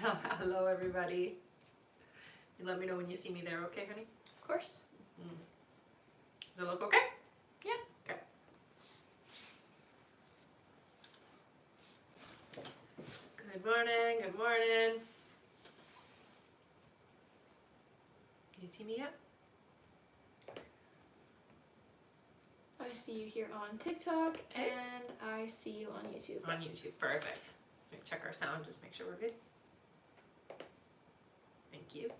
Hello, everybody. You let me know when you see me there, okay, honey? Of course. Does it look okay? Yeah. Okay. Good morning, good morning. Can you see me yet? I see you here on TikTok, and I see you on YouTube. On YouTube, perfect. Let me check our sound, just make sure we're good. Thank you.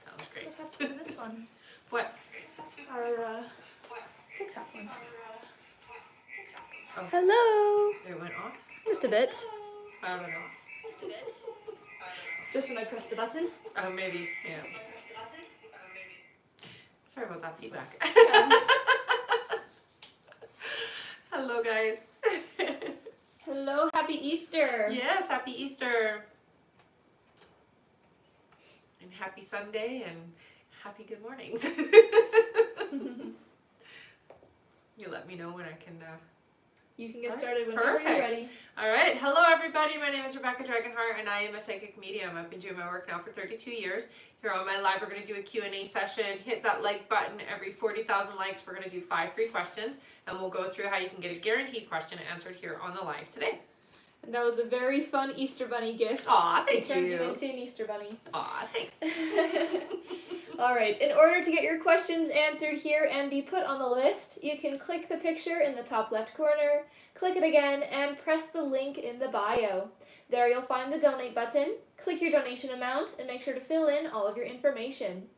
Sounds great. What happened to this one? What? Our TikTok one. Oh. Hello! It went off? Just a bit. I don't know. Just a bit. Just when I press the button. Oh, maybe, yeah. Sorry about that feedback. Hello, guys. Hello, happy Easter. Yes, happy Easter. And happy Sunday and happy good mornings. You let me know when I can You can get started whenever Perfect. you're ready. All right. Hello, everybody. My name is Rebecca Dragonheart, and I am a psychic medium. I've been doing my work now for 32 years. Here on my live, we're going to do a Q&A session. Hit that like button. Every 40,000 likes, we're going to do 5 free questions, and we'll go through how you can get a guaranteed question answered here on the live today. And that was a very fun Easter Bunny gift. Aw, thank It turned you. you into an Easter Bunny. Aw, thanks. All right, in order to get your questions answered here and be put on the list, you can click the picture in the top left corner, click it again, and press the link in the bio. There you'll find the donate button, click your donation amount, and make sure to fill in all of your information.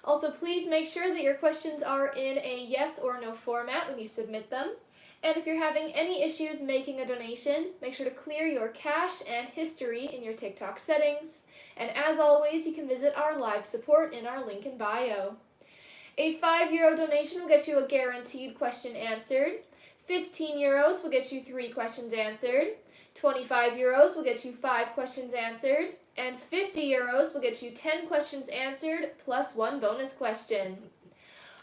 Also, please make sure that your questions are in a yes or no format when you submit them. And if you're having any issues making a donation, make sure to clear your cache and history in your TikTok settings. And as always, you can visit our live support in our link in bio. A €5 donation will get you a guaranteed question answered. €15 will get you 3 questions answered. €25 will get you 5 questions answered. And €50 will get you 10 questions answered plus 1 bonus question.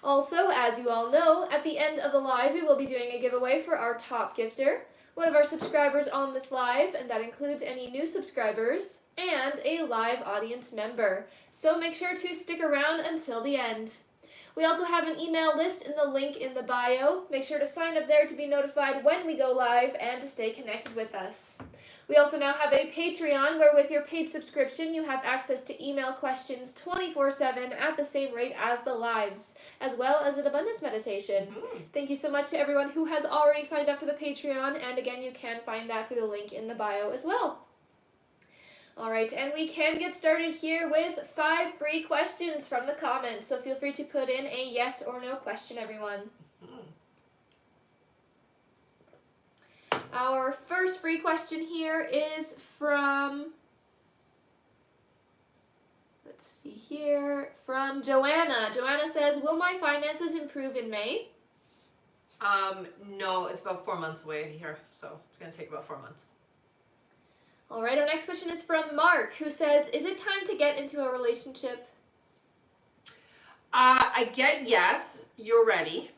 Also, as you all know, at the end of the live, we will be doing a giveaway for our top gifter, one of our subscribers on this live, and that includes any new subscribers, and a live audience member. So make sure to stick around until the end. We also have an email list in the link in the bio. Make sure to sign up there to be notified when we go live and to stay connected with us. We also now have a Patreon where with your paid subscription you have access to email questions 24/7 at the same rate as the lives, as well as an abundance meditation. Thank you so much to everyone who has already signed up for the Patreon, and again you can find that through the link in the bio as well. Alright, and we can get started here with 5 free questions from the comments, so feel free to put in a yes or no question, everyone. Our first free question here is from, let's see here, from Joanna. Joanna says, will my finances improve in May? No, it's about 4 months away here, so it's going to take about 4 months. Alright, our next question is from Mark, who says, is it time to get into a relationship? I get yes, you're ready,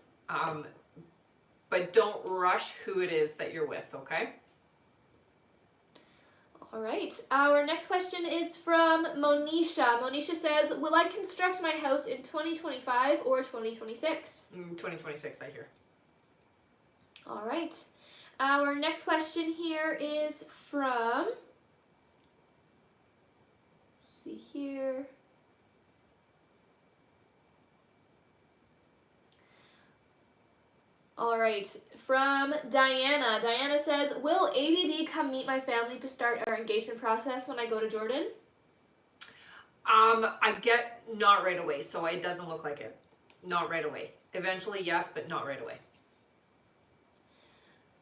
but don't rush who it is that you're with, okay? Alright, our next question is from Monisha. Monisha says, will I construct my house in 2025 or 2026? 2026, I hear. Alright, our next question here is from, let's see here. Alright, from Diana. Diana says, will ABD come meet my family to start our engagement process when I go to Jordan? I get not right away, so it doesn't look like it. Not right away. Eventually, yes, but not right away.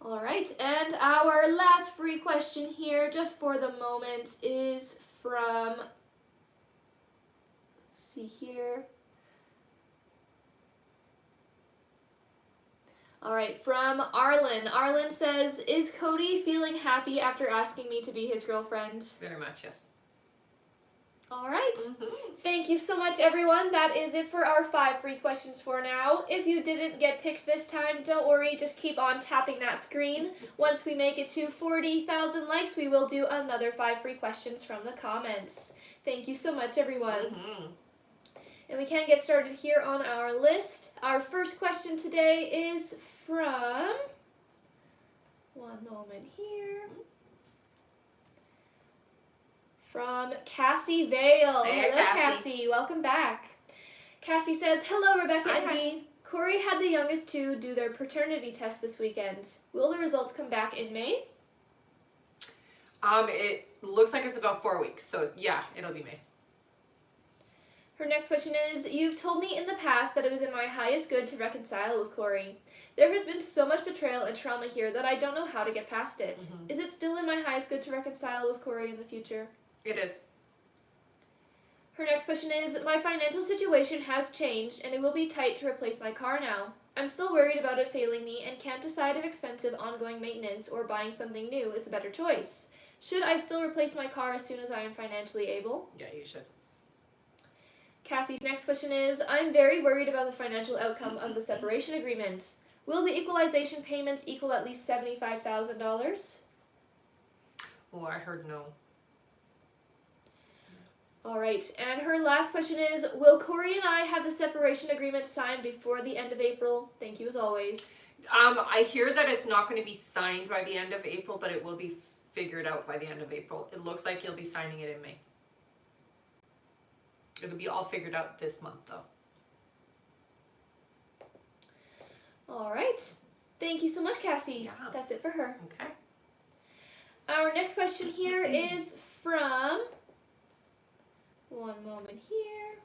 Alright, and our last free question here, just for the moment, is from, let's see here. Alright, from Arlen. Arlen says, is Cody feeling happy after asking me to be his girlfriend? Very much, yes. All right. Thank you so much, everyone. That is it for our 5 free questions for now. If you didn't get picked this time, don't worry. Just keep on tapping that screen. Once we make it to 40,000 likes, we will do another 5 free questions from the comments. Thank you so much, everyone. And we can get started here on our list. Our first question today is from... One moment here. From Cassie Vale. Hey, Hello, Cassie. Cassie. Welcome back. Cassie says, hello, Rebecca Hi. and B. Corey had the youngest 2 do their paternity test this weekend. Will the results come back in May? It looks like it's about 4 weeks, so yeah, it'll be May. Her next question is, you've told me in the past that it was in my highest good to reconcile with Corey. There has been so much betrayal and trauma here that I don't know how to get past it. Is it still in my highest good to reconcile with Corey in the future? It is. Her next question is, my financial situation has changed and it will be tight to replace my car now. I'm still worried about it failing me and can't decide if expensive ongoing maintenance or buying something new is a better choice. Should I still replace my car as soon as I am financially able? Yeah, you should. Cassie's next question is, I'm very worried about the financial outcome of the separation agreement. Will the equalization payments equal at least $75,000? Oh, I heard no. All right, and her last question is, will Corey and I have the separation agreement signed before the end of April? Thank you as always. I hear that it's not going to be signed by the end of April, but it will be figured out by the end of April. It looks like you'll be signing it in May. It'll be all figured out this month, though. All right. Thank you so much, Cassie. Yeah. That's it for her. Okay. Our next question here is from... One moment here.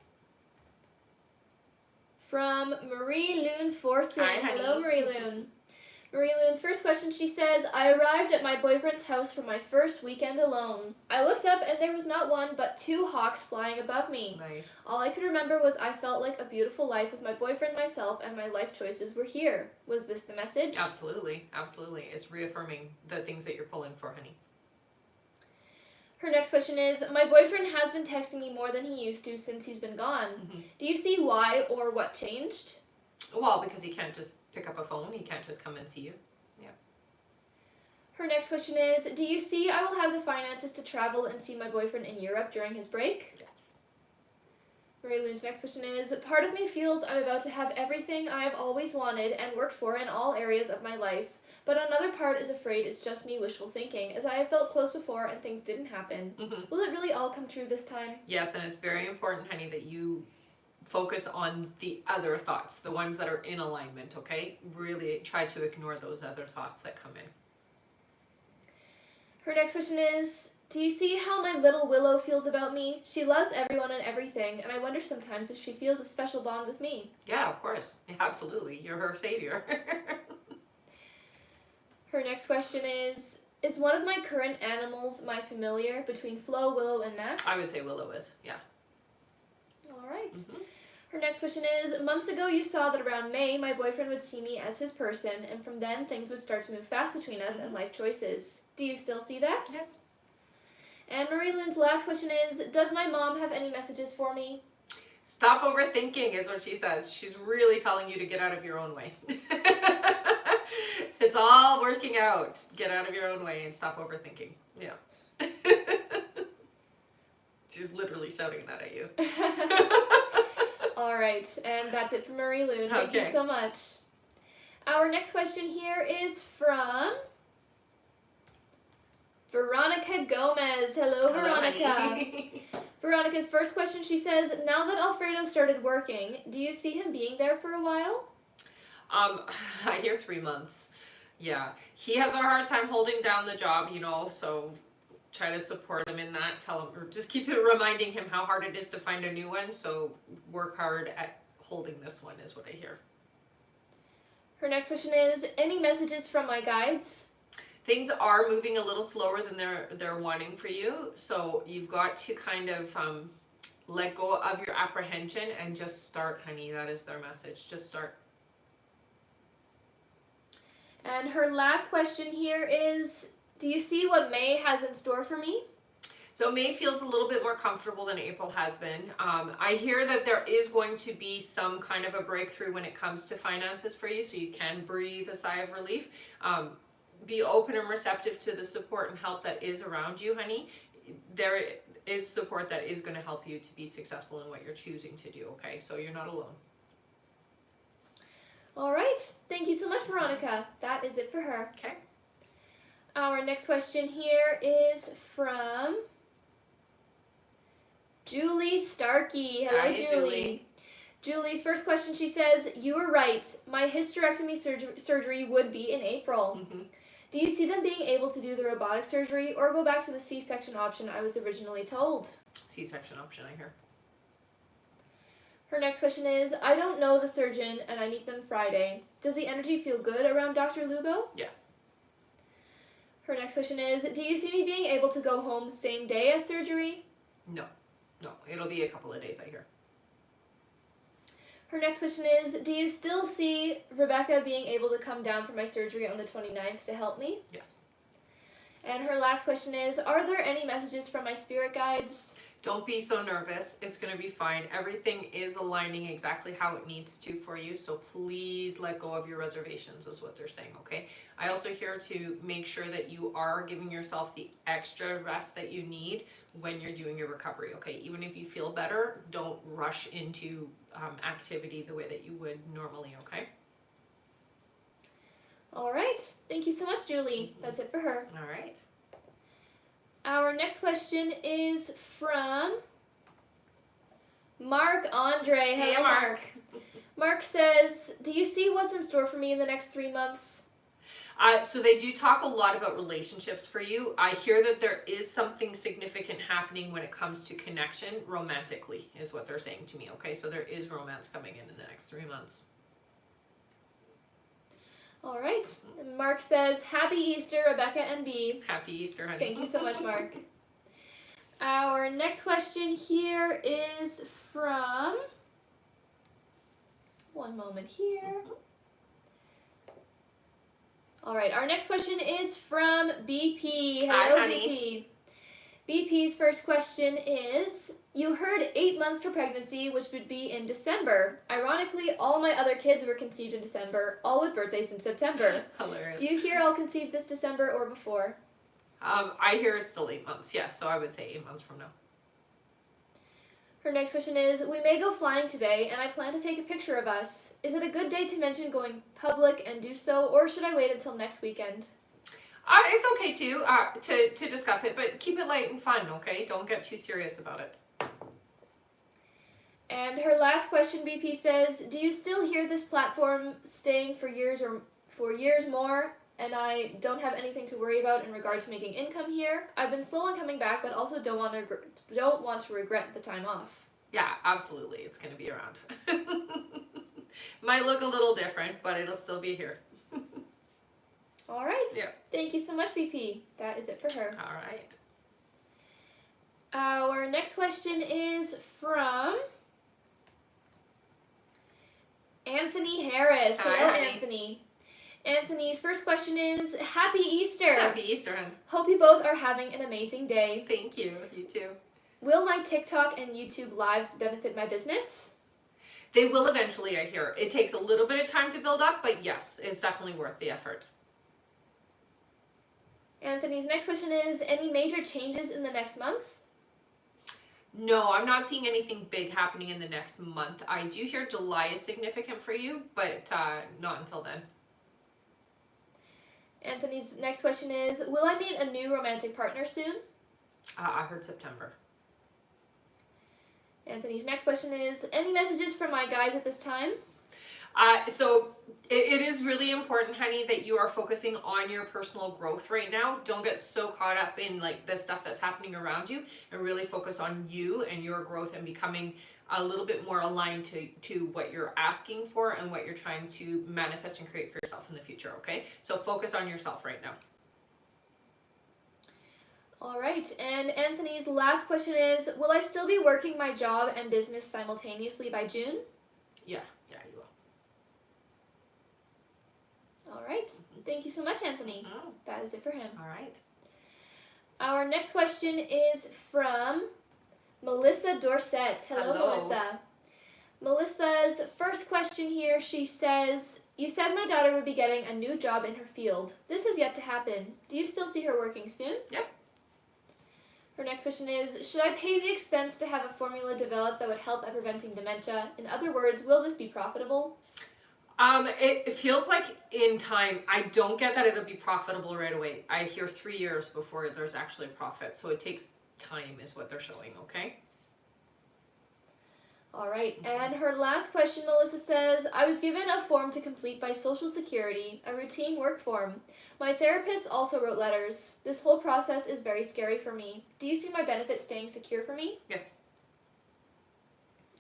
From Marie Loon Fortune. Hi, honey. Hello, Marie Loon. Marie Loon's first question, she says, I arrived at my boyfriend's house for my first weekend alone. I looked up and there was not 1 but 2 hawks flying above me. Nice. All I could remember was I felt like a beautiful life with my boyfriend, myself, and my life choices were here. Was this the message? Absolutely. Absolutely. It's reaffirming the things that you're pulling for, honey. Her next question is, my boyfriend has been texting me more than he used to since he's been gone. Do you see why or what changed? Well, because he can't just pick up a phone. He can't just come and see you. Yeah. Her next question is, do you see I will have the finances to travel and see my boyfriend in Europe during his break? Yes. Marie Lou's next question is, part of me feels I'm about to have everything I have always wanted and worked for in all areas of my life. But another part is afraid it's just me wishful thinking, as I have felt close before and things didn't happen. Will it really all come true this time? Yes, and it's very important, honey, that you focus on the other thoughts, the ones that are in alignment, okay? Really try to ignore those other thoughts that come in. Her next question is, do you see how my little Willow feels about me? She loves everyone and everything, and I wonder sometimes if she feels a special bond with me. Yeah, of course. Absolutely. You're her savior. Her next question is one of my current animals my familiar between Flo, Willow, and Mac? I would say Willow is, yeah. All right. Her next question is, months ago you saw that around May my boyfriend would see me as his person, and from then things would start to move fast between us and life choices. Do you still see that? Yes. And Marie Lynn's last question is, does my mom have any messages for me? Stop overthinking is what she says. She's really telling you to get out of your own way. It's all working out. Get out of your own way and stop overthinking. Yeah. She's literally shouting that at you. All right, and that's it from Marie Loon. Thank you so much. Our next question here is from Veronica Gomez. Hello, Veronica. Veronica's first question, she says, now that Alfredo started working, do you see him being there for a while? I hear 3 months. Yeah. He has a hard time holding down the job, so try to support him in that. Tell him, or just keep reminding him how hard it is to find a new one, so work hard at holding this one is what I hear. Her next question is, any messages from my guides? Things are moving a little slower than they're wanting for you, so you've got to kind of let go of your apprehension and just start, honey. That is their message. Just start. And her last question here is, do you see what May has in store for me? So May feels a little bit more comfortable than April has been. I hear that there is going to be some kind of a breakthrough when it comes to finances for you, so you can breathe a sigh of relief. Be open and receptive to the support and help that is around you, honey. There is support that is going to help you to be successful in what you're choosing to do, okay? So you're not alone. All right. Thank you so much, Veronica. That is it for her. Okay. Our next question here is from Julie Starkey. Hello, Hi, Julie. Julie's first question, she says, "You were right. My hysterectomy surgery would be in April. Mm-hmm. Do you see them being able to do the robotic surgery or go back to the C-section option I was originally told?" C-section option, I hear. Her next question is, "I don't know the surgeon and I meet them Friday. Does the energy feel good around Dr. Lugo?" Yes. Her next question is, "Do you see me being able to go home same day as surgery?" No. No. It'll be a couple of days, I hear. Her next question is, "Do you still see Rebecca being able to come down for my surgery on the 29th to help me?" Yes. And her last question is, "Are there any messages from my spirit guides?" Don't be so nervous. It's going to be fine. Everything is aligning exactly how it needs to for you. So please let go of your reservations is what they're saying, okay? I also hear to make sure that you are giving yourself the extra rest that you need when you're doing your recovery, okay? Even if you feel better, don't rush into activity the way that you would normally, okay? All right. Thank you so much, Julie. That's it for her. All right. Our next question is from Mark Andre. Hey, Hello, Mark. Mark says, "Do you see what's in store for me in the next 3 months?" So they do talk a lot about relationships for you. I hear that there is something significant happening when it comes to connection romantically, is what they're saying to me, okay? So there is romance coming in the next 3 months. All right. And Mark says, "Happy Easter, Rebecca and B." Happy Easter, honey. Thank you so much, Mark. Our next question here is from, one moment here. All right, our next question is from BP. Hello, Hi, honey. BP. BP's first question is, "You heard 8 months for pregnancy, which would be in December. Ironically, all my other kids were conceived in December, all with birthdays in September. Hilarious. Do you hear all conceived this December or before?" I hear it's still 8 months, yeah, so I would say 8 months from now. Her next question is, "We may go flying today, and I plan to take a picture of us. Is it a good day to mention going public and do so, or should I wait until next weekend?" It's okay to discuss it, but keep it light and fun, okay? Don't get too serious about it. And her last question, BP says, "Do you still hear this platform staying for years more, and I don't have anything to worry about in regard to making income here? I've been slow on coming back, but also don't want to regret the time off." Yeah, absolutely. It's going to be around. Might look a little different, but it'll still be here. All right. Yeah. Thank you so much, BP. That is it for her. All right. Our next question is from Anthony Harris. Hi, Hello, honey. Anthony. Anthony's first question is, "Happy Easter. Happy Easter, hon. Hope you both are having an amazing day. Thank you. You too. Will my TikTok and YouTube lives benefit my business?" They will eventually, I hear. It takes a little bit of time to build up, but yes, it's definitely worth the effort. Anthony's next question is, "Any major changes in the next month?" No, I'm not seeing anything big happening in the next month. I do hear July is significant for you, but not until then. Anthony's next question is, "Will I meet a new romantic partner soon?" I heard September. Anthony's next question is, "Any messages from my guides at this time?" So it is really important, honey, that you are focusing on your personal growth right now. Don't get so caught up in like the stuff that's happening around you, and really focus on you and your growth and becoming a little bit more aligned to what you're asking for and what you're trying to manifest and create for yourself in the future, okay? So focus on yourself right now. All right, and Anthony's last question is, "Will I still be working my job and business simultaneously by June?" Yeah, you will. All right, thank you so much, Anthony. Oh, That is it for him. all right. Our next question is from Melissa Dorset. Hello, Melissa. Melissa's first question here, she says, you said my daughter would be getting a new job in her field. This has yet to happen. Do you still see her working soon? Yep. Her next question is, should I pay the expense to have a formula developed that would help at preventing dementia? In other words, will this be profitable? It feels like in time, I don't get that it'll be profitable right away. I hear 3 years before there's actually a profit. So it takes time is what they're showing, okay? All right, and her last question, Melissa says, I was given a form to complete by Social Security, a routine work form. My therapist also wrote letters. This whole process is very scary for me. Do you see my benefits staying secure for me? Yes.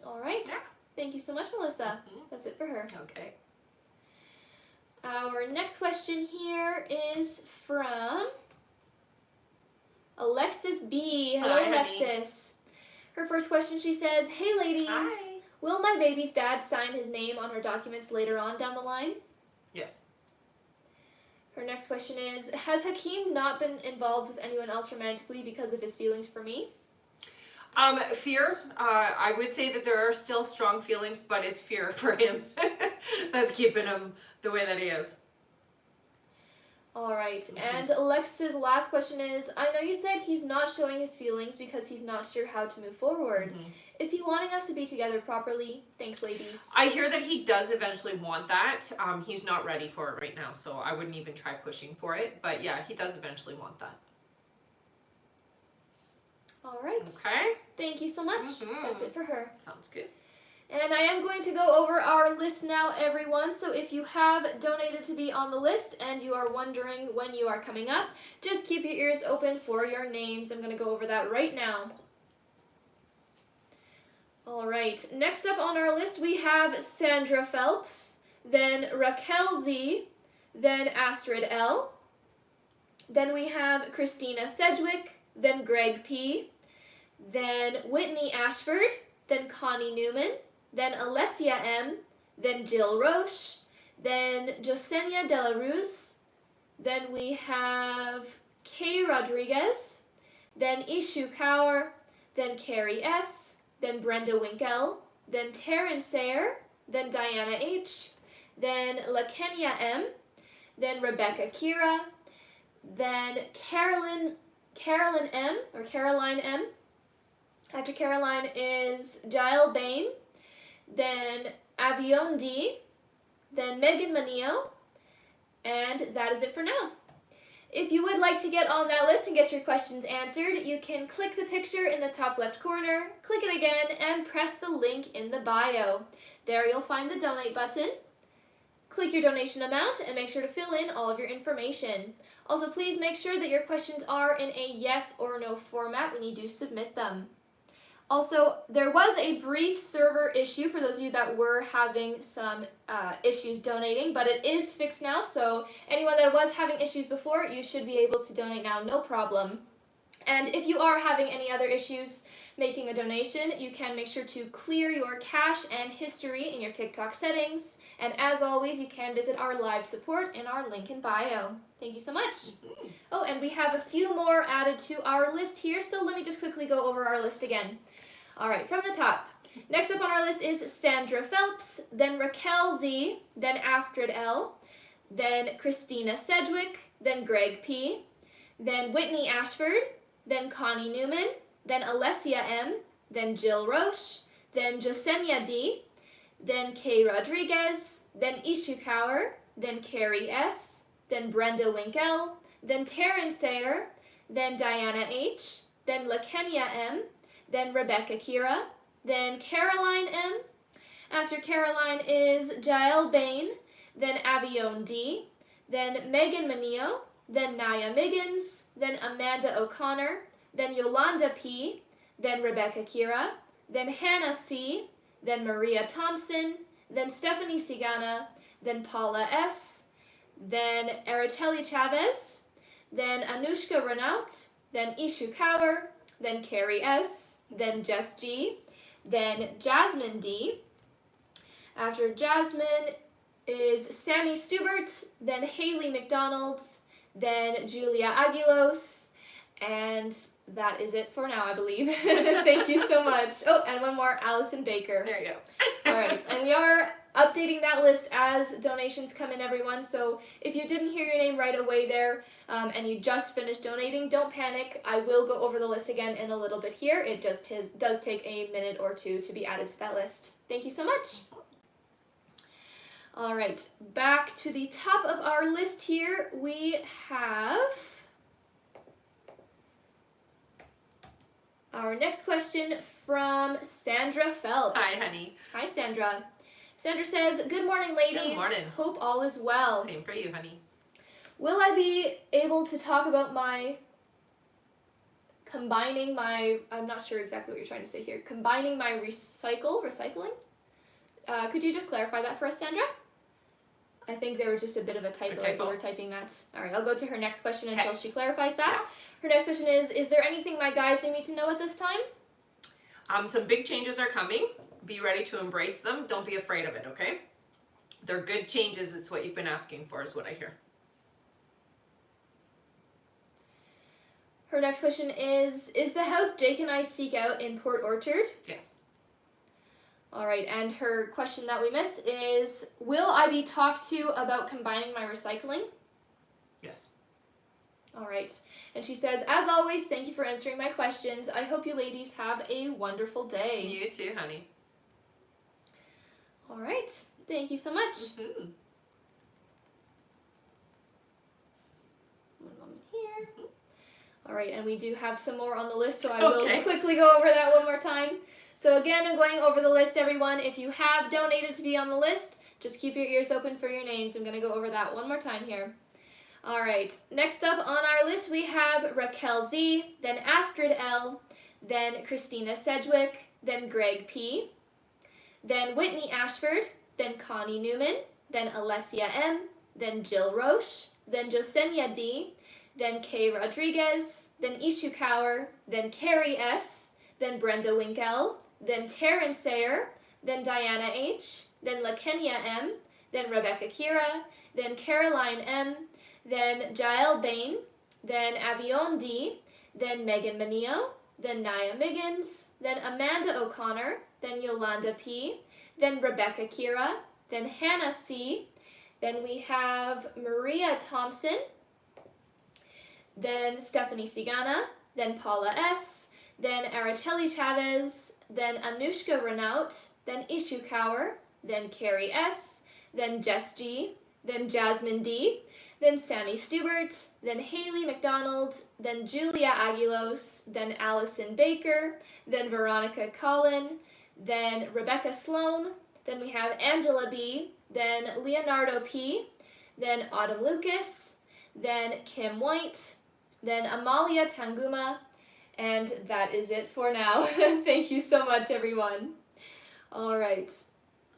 All right. Yeah. Thank you so much, Melissa. That's it for her. Okay. Our next question here is from Alexis B. Hello, Hi, Alexis. Her first question, she says, hey, ladies. Hi. Will my baby's dad sign his name on her documents later on down the line? Yes. Her next question is, has Hakeem not been involved with anyone else romantically because of his feelings for me? Fear. I would say that there are still strong feelings, but it's fear for him that's keeping him the way that he is. All right, and Alexis's last question is, I know you said he's not showing his feelings because he's not sure how to move forward. Is he wanting us to be together properly? Thanks, ladies. I hear that he does eventually want that. He's not ready for it right now, so I wouldn't even try pushing for it. But yeah, he does eventually want that. All right. Okay. Thank you so much. That's it for her. Sounds good. And I am going to go over our list now, everyone. So if you have donated to be on the list and you are wondering when you are coming up, just keep your ears open for your names. I'm going to go over that right now. All right. Next up on our list, we have Sandra Phelps, then Raquel Z, then Astrid L. Then we have Christina Sedgwick, then Greg P, then Whitney Ashford, then Connie Newman, then Alessia M, then Jill Roche, then Josenia De La Ruz, then we have Kay Rodriguez, then Ishu Kaur, then Carrie S, then Brenda Winkle, then Taryn Sayer, then Diana H, then LaKenya M, then Rebecca Kira, then Caroline M. After Caroline is Jael Bain, then Avion D, then Megan Manio, and that is it for now. If you would like to get on that list and get your questions answered, you can click the picture in the top left corner, click it again, and press the link in the bio. There you'll find the donate button. Click your donation amount and make sure to fill in all of your information. Also, please make sure that your questions are in a yes or no format when you do submit them. Also, there was a brief server issue for those of you that were having some issues donating, but it is fixed now, so anyone that was having issues before, you should be able to donate now, no problem. And if you are having any other issues making a donation, you can make sure to clear your cache and history in your TikTok settings. And as always, you can visit our live support in our link in bio. Thank you so much. Oh, and we have a few more added to our list here, so let me just quickly go over our list again. All right, from the top. Next up on our list is Sandra Phelps, then Raquel Z, then Astrid L, then Christina Sedgwick, then Greg P, then Whitney Ashford, then Connie Newman, then Alessia M, then Jill Roche, then Josenia D, then Kay Rodriguez, then Ishu Kaur, then Carrie S, then Brenda Winkle, then Taryn Sayer, then Diana H, then LaKenya M, then Rebecca Kira, then Caroline M. After Caroline is Jael Bain, then Avion D, then Megan Manio, then Naya Miggins, then Amanda O'Connor, then Yolanda P, then Rebecca Kira, then Hannah C, then Maria Thompson, then Stephanie Sigana, then Paula S, then Araceli Chavez, then Anushka Renaut, then Ishu Kaur, then Carrie S, then Jess G, then Jasmine D. After Jasmine is Sammy Stubert, then Haley McDonald, then Julia Aguilos, And that is it for now, I believe. Thank you so much. Oh, and one more, Allison Baker. There you go. All right, and we are updating that list as donations come in, everyone. So if you didn't hear your name right away there, and you just finished donating, don't panic. I will go over the list again in a little bit here. It just does take a minute or two to be added to that list. Thank you so much. All right, back to the top of our list here, we have our next question from Sandra Phelps. Hi, honey. Hi, Sandra. Sandra says, good morning, ladies. Good morning. Hope all is well. Same for you, honey. Will I be able to talk about I'm not sure exactly what you're trying to say here, combining my recycling? Could you just clarify that for us, Sandra? I think there was just a bit of a typo as we were typing that. All right, I'll go to her next question until she clarifies that. Her next question is there anything my guys need me to know at this time? Some big changes are coming. Be ready to embrace them. Don't be afraid of it, okay? They're good changes. It's what you've been asking for is what I hear. Her next question is the house Jake and I seek out in Port Orchard? Yes. All right, and her question that we missed is, will I be talked to about combining my recycling? Yes. All right, and she says, as always, thank you for answering my questions. I hope you ladies have a wonderful day. You too, honey. All right, thank you so much. Mm-hmm. One moment here. All right, and we do have some more on the list, so I will quickly go over that one more time. So again, I'm going over the list, everyone. If you have donated to be on the list, just keep your ears open for your names. I'm going to go over that one more time here. All right, next up on our list, we have Raquel Z, then Astrid L, then Christina Sedgwick, then Greg P, then Whitney Ashford, then Connie Newman, then Alessia M, then Jill Roche, then Josenia D, then Kay Rodriguez, then Ishu Kaur, then Carrie S, then Brenda Winkle, then Taryn Sayer, then Diana H, then LaKenya M, then Rebecca Kira, then Caroline M, then Jael Bain, then Avion D, then Megan Manio, then Naya Miggins, then Amanda O'Connor, then Yolanda P, then Rebecca Kira, then Hannah C, then we have Maria Thompson, then Stephanie Sigana, then Paula S, then Araceli Chavez, then Anushka Renaut, then Ishu Kaur, then Carrie S, then Jess G, then Jasmine D, then Sammy Stewart, then Haley McDonald, then Julia Aguilos, then Allison Baker, then Veronica Collin, then Rebecca Sloan, then we have Angela B, then Leonardo P, then Autumn Lucas, then Kim White, then Amalia Tanguma, and that is it for now. Thank you so much, everyone. All right.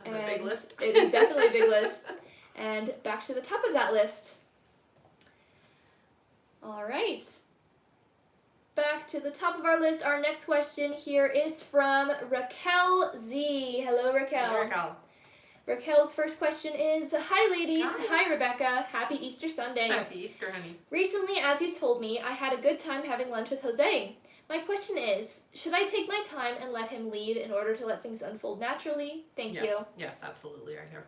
That's a big list. It is definitely a big list. And back to the top of that list. All right. Back to the top of our list. Our next question here is from Raquel Z. Hello, Raquel. Hi, Raquel. Raquel's first question is, hi ladies, Hi. hi Rebecca, happy Easter Sunday. Happy Easter, honey. Recently, as you told me, I had a good time having lunch with Jose. My question is, should I take my time and let him lead in order to let things unfold naturally? Thank you. Yes, absolutely, right here.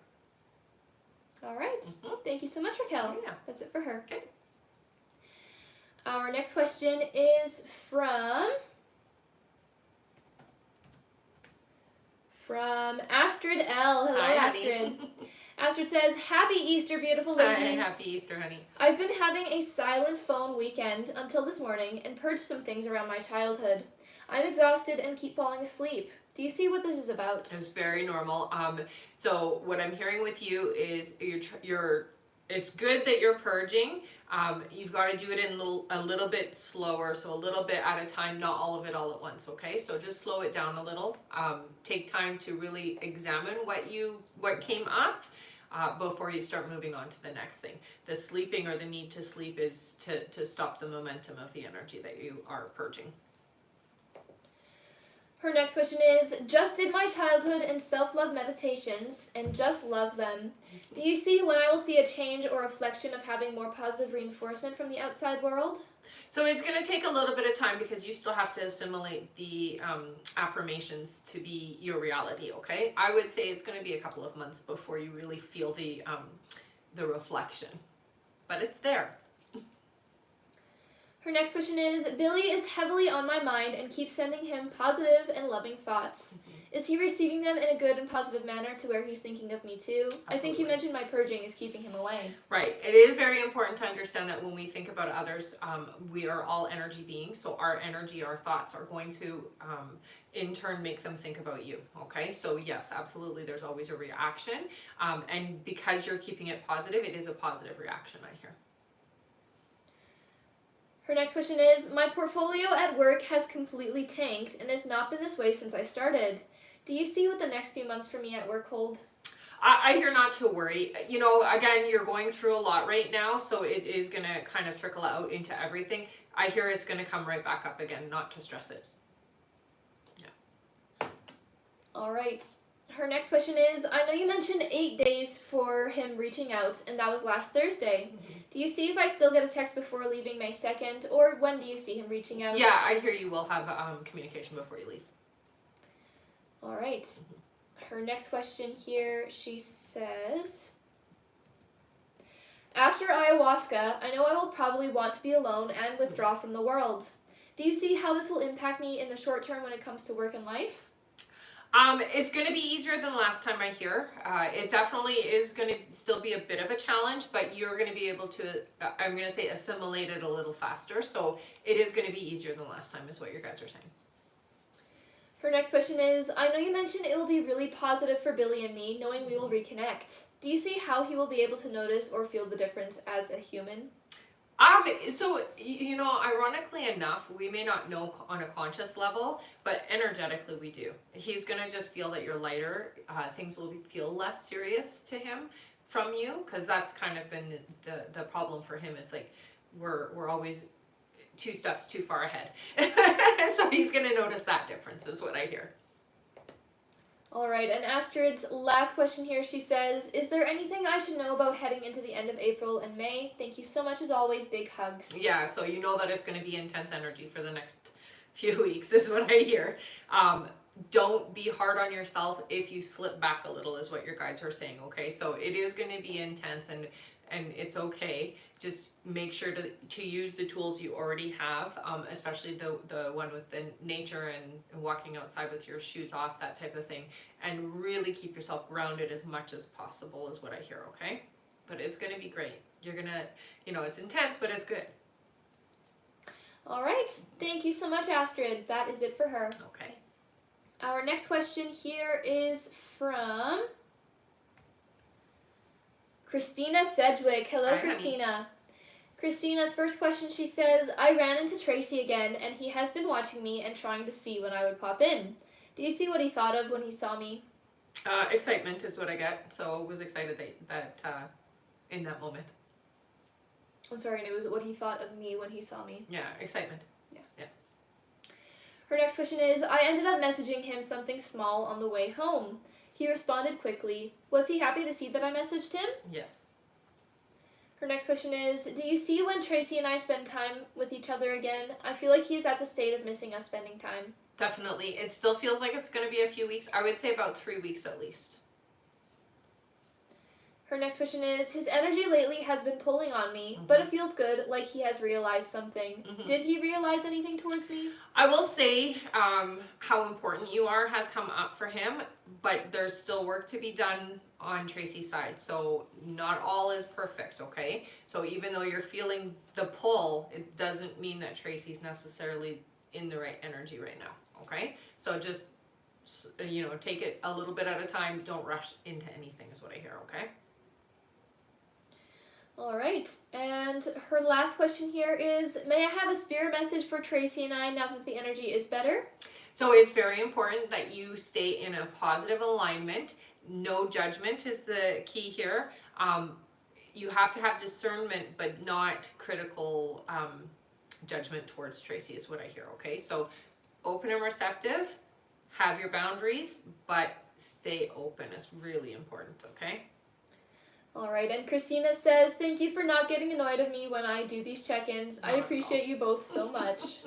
All right. Mm-hmm. Thank you so much, Raquel. Yeah. That's it for her. Okay. Our next question is from Astrid L. Hello, Hi, Astrid. honey. Astrid says, happy Easter, beautiful Hi, ladies. happy Easter, honey. I've been having a silent phone weekend until this morning and purged some things around my childhood. I'm exhausted and keep falling asleep. Do you see what this is about? It's very normal. So what I'm hearing with you is it's good that you're purging. You've got to do it in a little bit slower, so a little bit at a time, not all of it all at once, okay? So just slow it down a little. Take time to really examine what came up before you start moving on to the next thing. The sleeping or the need to sleep is to stop the momentum of the energy that you are purging. Her next question is, just did my childhood and self-love meditations and just love them. Do you see when I will see a change or reflection of having more positive reinforcement from the outside world? So it's going to take a little bit of time because you still have to assimilate the affirmations to be your reality, okay? I would say it's going to be a couple of months before you really feel the reflection. But it's there. Her next question is, Billy is heavily on my mind and keeps sending him positive and loving thoughts. Is he receiving them in a good and positive manner to where he's thinking of me too? Absolutely. I think you mentioned my purging is keeping him away. Right. It is very important to understand that when we think about others, we are all energy beings. So our energy, our thoughts are going to, in turn, make them think about you. Okay. So yes, absolutely. There's always a reaction. And because you're keeping it positive, it is a positive reaction, I hear. Her next question is, my portfolio at work has completely tanked and has not been this way since I started. Do you see what the next few months for me at work hold? I hear not to worry. You know, again, you're going through a lot right now, so it is going to kind of trickle out into everything. I hear it's going to come right back up again, not to stress it. Yeah. All right. Her next question is, I know you mentioned 8 days for him reaching out, and that was last Thursday. Mm-hmm. Do you see if I still get a text before leaving May 2nd, or when do you see him reaching out? Yeah, I hear you will have communication before you leave. All right. Mm-hmm. Her next question here, she says, after ayahuasca, I know I will probably want to be alone and withdraw from the world. Do you see how this will impact me in the short term when it comes to work and life? It's going to be easier than last time I hear. It definitely is going to still be a bit of a challenge, but you're going to be able to, I'm going to say, assimilate it a little faster. So it is going to be easier than last time is what your guys are saying. Her next question is, I know you mentioned it will be really positive for Billy and me, knowing we will reconnect. Do you see how he will be able to notice or feel the difference as a human? So, you know, ironically enough, we may not know on a conscious level, but energetically we do. He's going to just feel that you're lighter. Things will feel less serious to him from you, because that's kind of been the problem for him is like we're always 2 steps too far ahead. So he's going to notice that difference is what I hear. All right, and Astrid's last question here, she says, is there anything I should know about heading into the end of April and May? Thank you so much as always, big hugs. Yeah, so you know that it's going to be intense energy for the next few weeks is what I hear. Don't be hard on yourself if you slip back a little is what your guides are saying, okay? So it is going to be intense and it's okay. Just make sure to use the tools you already have, especially the one with the nature and walking outside with your shoes off, that type of thing, and really keep yourself grounded as much as possible is what I hear, okay? But it's going to be great. You're going to, you know, it's intense, but it's good. All right. Thank you so much, Astrid. That is it for her. Okay. Our next question here is from Christina Sedgwick. Hello, Hi, Christina. Honey. Christina's first question, she says, I ran into Tracy again, and he has been watching me and trying to see when I would pop in. Do you see what he thought of when he saw me? Excitement is what I get. So was excited that in that moment. I'm sorry, and it was what he thought of me when he saw me. Yeah, excitement. Yeah. Her next question is, I ended up messaging him something small on the way home. He responded quickly. Was he happy to see that I messaged him? Yes. Her next question is, do you see when Tracy and I spend time with each other again? I feel like he's at the state of missing us spending time. Definitely. It still feels like it's going to be a few weeks. I would say about 3 weeks at least. Her next question is, his energy lately has been pulling on me, but it feels good, like he has realized something. Did he realize anything towards me? I will say how important you are has come up for him, but there's still work to be done on Tracy's side. So not all is perfect, okay? So even though you're feeling the pull, it doesn't mean that Tracy's necessarily in the right energy right now, okay? So just, you know, take it a little bit at a time. Don't rush into anything is what I hear, okay? All right, and her last question here is, may I have a spirit message for Tracy and I now that the energy is better? So it's very important that you stay in a positive alignment. No judgment is the key here. You have to have discernment, but not critical judgment towards Tracy is what I hear, okay? So open and receptive, have your boundaries, but stay open. It's really important, okay? All right, and Christina says, thank you for not getting annoyed of me when I do these check-ins. I appreciate you both so much.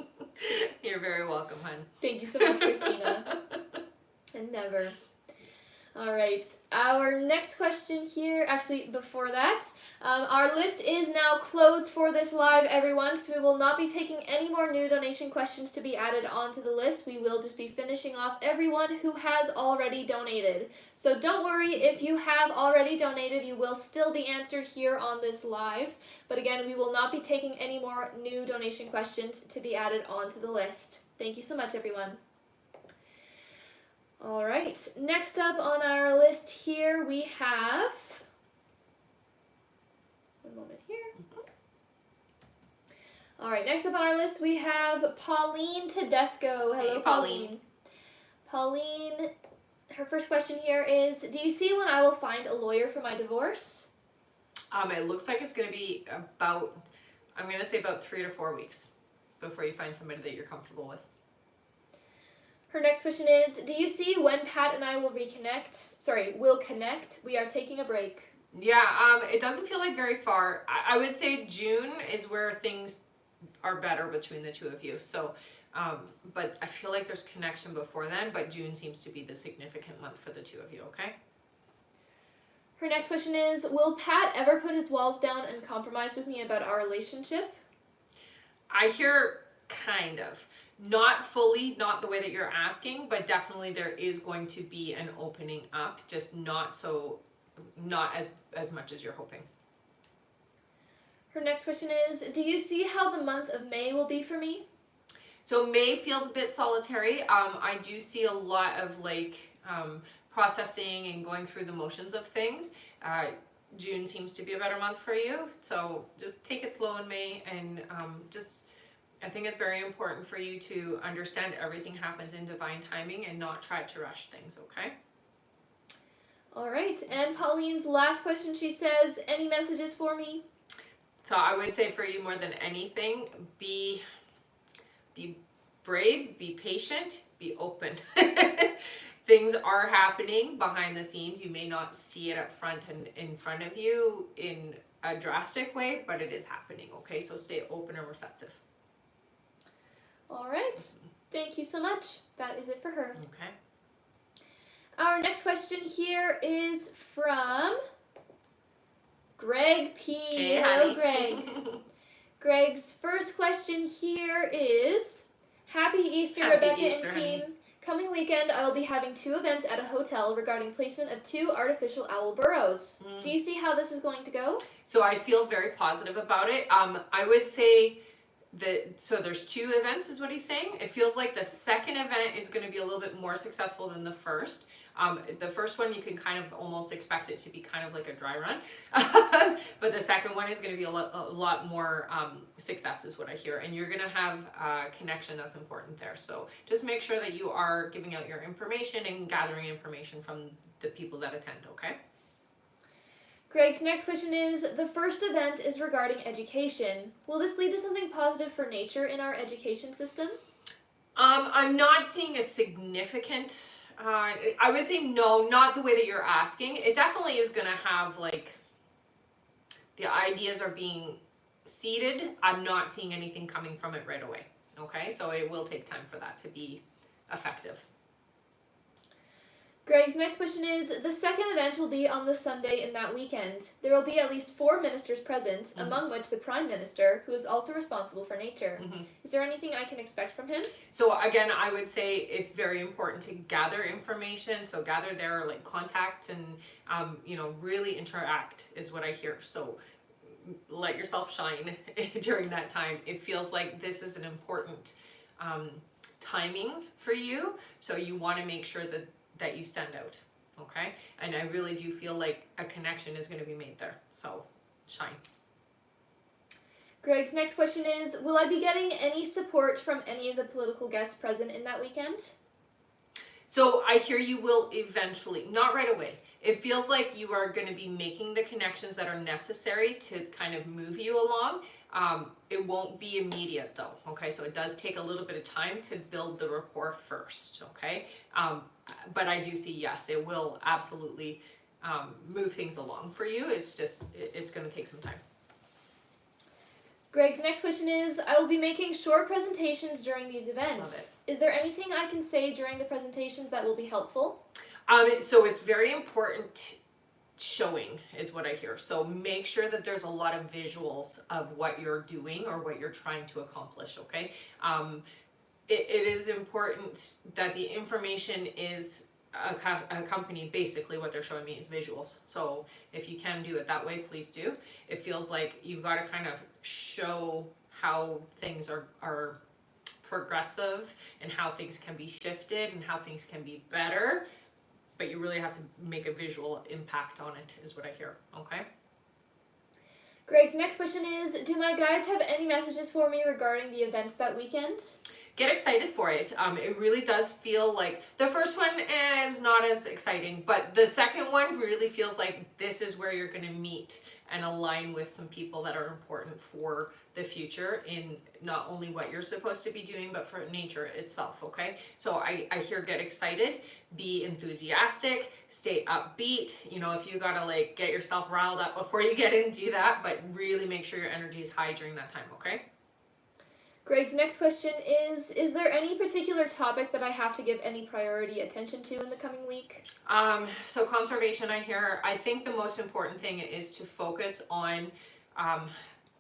You're very welcome, hun. Thank you so much, Christina. And never. All right, our next question here, actually before that, our list is now closed for this live, everyone, so we will not be taking any more new donation questions to be added onto the list. We will just be finishing off everyone who has already donated. So don't worry, if you have already donated, you will still be answered here on this live. But again, we will not be taking any more new donation questions to be added onto the list. Thank you so much, everyone. All right, next up on our list here we have, one moment here. All right, next up on our list we have Pauline Tedesco. Hello, Hey, Pauline. Pauline, her first question here is, do you see when I will find a lawyer for my divorce? It looks like it's going to be about, I'm going to say about 3 to 4 weeks before you find somebody that you're comfortable with. Her next question is, do you see when Pat and I will will connect? We are taking a break. Yeah, it doesn't feel like very far. I would say June is where things are better between the two of you. So, but I feel like there's connection before then, but June seems to be the significant month for the two of you, okay? Her next question is, will Pat ever put his walls down and compromise with me about our relationship? I hear kind of. Not fully, not the way that you're asking, but definitely there is going to be an opening up, just not as much as you're hoping. Her next question is, do you see how the month of May will be for me? So May feels a bit solitary. I do see a lot of processing and going through the motions of things. June seems to be a better month for you, so just take it slow in May and I think it's very important for you to understand everything happens in divine timing and not try to rush things, okay? All right, and Pauline's last question, she says, any messages for me? So I would say for you more than anything, be brave, be patient, be open. Things are happening behind the scenes. You may not see it up front and in front of you in a drastic way, but it is happening, okay? So stay open and receptive. All right, thank you so much. That is it for her. Okay. Our next question here is from Greg P. Hey, Hello, honey. Greg. Greg's first question here is, Happy Easter, Happy Rebecca Easter, and team. honey. Coming weekend, I will be having 2 events at a hotel regarding placement of 2 artificial owl burrows. Do you see how this is going to go? So I feel very positive about it. I would say so there's 2 events is what he's saying. It feels like the second event is going to be a little bit more successful than the first. The first one you can kind of almost expect it to be kind of like a dry run. But the second one is going to be a lot more success is what I hear. And you're going to have a connection that's important there. So just make sure that you are giving out your information and gathering information from the people that attend, okay? Greg's next question is, the first event is regarding education. Will this lead to something positive for nature in our education system? I'm not seeing a significant, I would say no, not the way that you're asking. It definitely is going to have the ideas are being seeded. I'm not seeing anything coming from it right away. Okay, so it will take time for that to be effective. Greg's next question is, the second event will be on the Sunday in that weekend. There will be at least 4 ministers present, among which the Prime Minister, who is also responsible for nature. Is there anything I can expect from him? So again, I would say it's very important to gather information. So gather their contact and really interact is what I hear. So let yourself shine during that time. It feels like this is an important timing for you. So you want to make sure that you stand out, okay? And I really do feel like a connection is going to be made there, so shine. Greg's next question is, will I be getting any support from any of the political guests present in that weekend? So I hear you will eventually, not right away. It feels like you are going to be making the connections that are necessary to kind of move you along. It won't be immediate though, okay? So it does take a little bit of time to build the rapport first, okay? But I do see, yes, it will absolutely move things along for you. It's just, it's going to take some time. Greg's next question is, I will be making short presentations during these events. Love it. Is there anything I can say during the presentations that will be helpful? So it's very important showing is what I hear. So make sure that there's a lot of visuals of what you're doing or what you're trying to accomplish, okay? It is important that the information is accompanied, basically what they're showing me is visuals. So if you can do it that way, please do. It feels like you've got to kind of show how things are progressive and how things can be shifted and how things can be better. But you really have to make a visual impact on it, is what I hear, okay? Greg's next question is, do my guides have any messages for me regarding the events that weekend? Get excited for it. It really does feel like, the first one is not as exciting, but the second one really feels like this is where you're gonna meet and align with some people that are important for the future in not only what you're supposed to be doing, but for nature itself, okay? So I hear get excited, be enthusiastic, stay upbeat. You know, if you gotta like get yourself riled up before you get in, do that, but really make sure your energy is high during that time, okay? Greg's next question is there any particular topic that I have to give any priority attention to in the coming week? So conservation, I think the most important thing is to focus on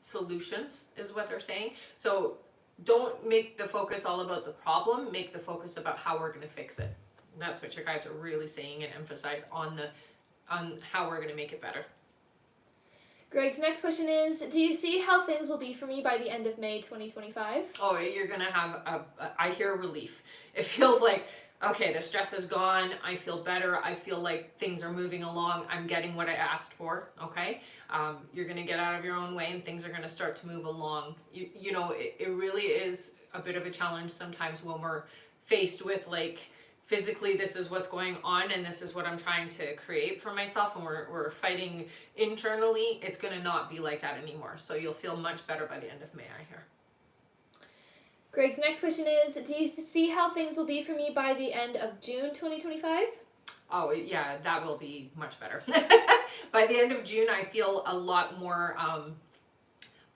solutions, is what they're saying. So don't make the focus all about the problem, make the focus about how we're gonna fix it. And that's what your guides are really saying and emphasize on how we're gonna make it better. Greg's next question is, do you see how things will be for me by the end of May 2025? Oh, you're gonna have I hear relief. It feels like, okay, the stress is gone, I feel better, I feel like things are moving along, I'm getting what I asked for, okay? You're gonna get out of your own way and things are gonna start to move along. You know, it really is a bit of a challenge sometimes when we're faced with like, physically this is what's going on and this is what I'm trying to create for myself and we're fighting internally. It's going to not be like that anymore. So you'll feel much better by the end of May, I hear. Greg's next question is, do you see how things will be for me by the end of June 2025? Oh yeah, that will be much better. By the end of June, I feel a lot more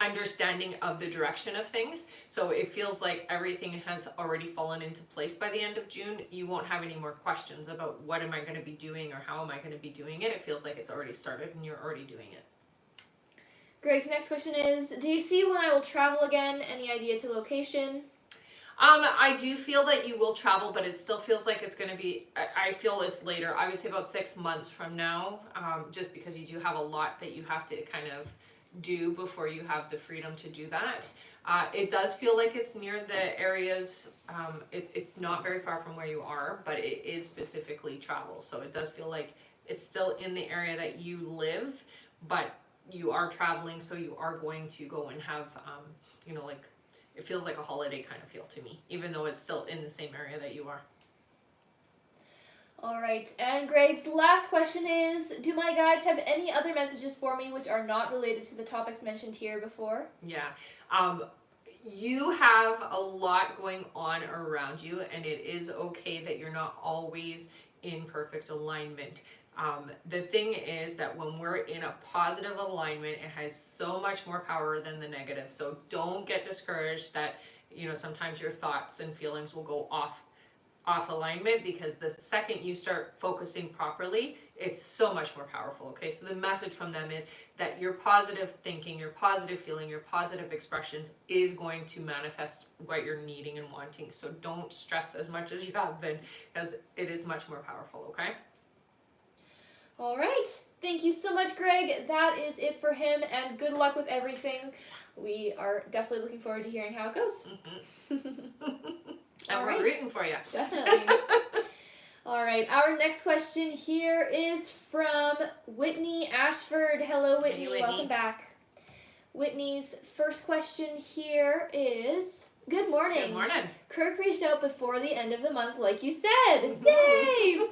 understanding of the direction of things. So it feels like everything has already fallen into place by the end of June. You won't have any more questions about what am I going to be doing or how am I going to be doing it. It feels like it's already started and you're already doing it. Greg's next question is, do you see when I will travel again? Any idea to location? I do feel that you will travel, but it still feels like it's going to be, I feel it's later. I would say about 6 months from now, just because you do have a lot that you have to kind of do before you have the freedom to do that. It does feel like it's near the areas, it's not very far from where you are, but it is specifically travel. So it does feel like it's still in the area that you live, but you are traveling, so you are going to go and have, you know, like, it feels like a holiday kind of feel to me, even though it's still in the same area that you are. All right, and Greg's last question is, do my guides have any other messages for me which are not related to the topics mentioned here before? Yeah. You have a lot going on around you, and it is okay that you're not always in perfect alignment. The thing is that when we're in a positive alignment, it has so much more power than the negative. So don't get discouraged that, you know, sometimes your thoughts and feelings will go off alignment, because the second you start focusing properly, it's so much more powerful. Okay, so the message from them is that your positive thinking, your positive feeling, your positive expressions is going to manifest what you're needing and wanting. So don't stress as much as you have been, because it is much more powerful. Okay. All right, thank you so much, Greg. That is it for him, and good luck with everything. We are definitely looking forward to hearing how it goes. And we're rooting for you. Definitely. All right, our next question here is from Whitney Ashford. Hello, Whitney. Hey, Whitney. Welcome back. Whitney's first question here is, good morning. Good morning. Kirk reached out before the end of the month, like you said. Yay!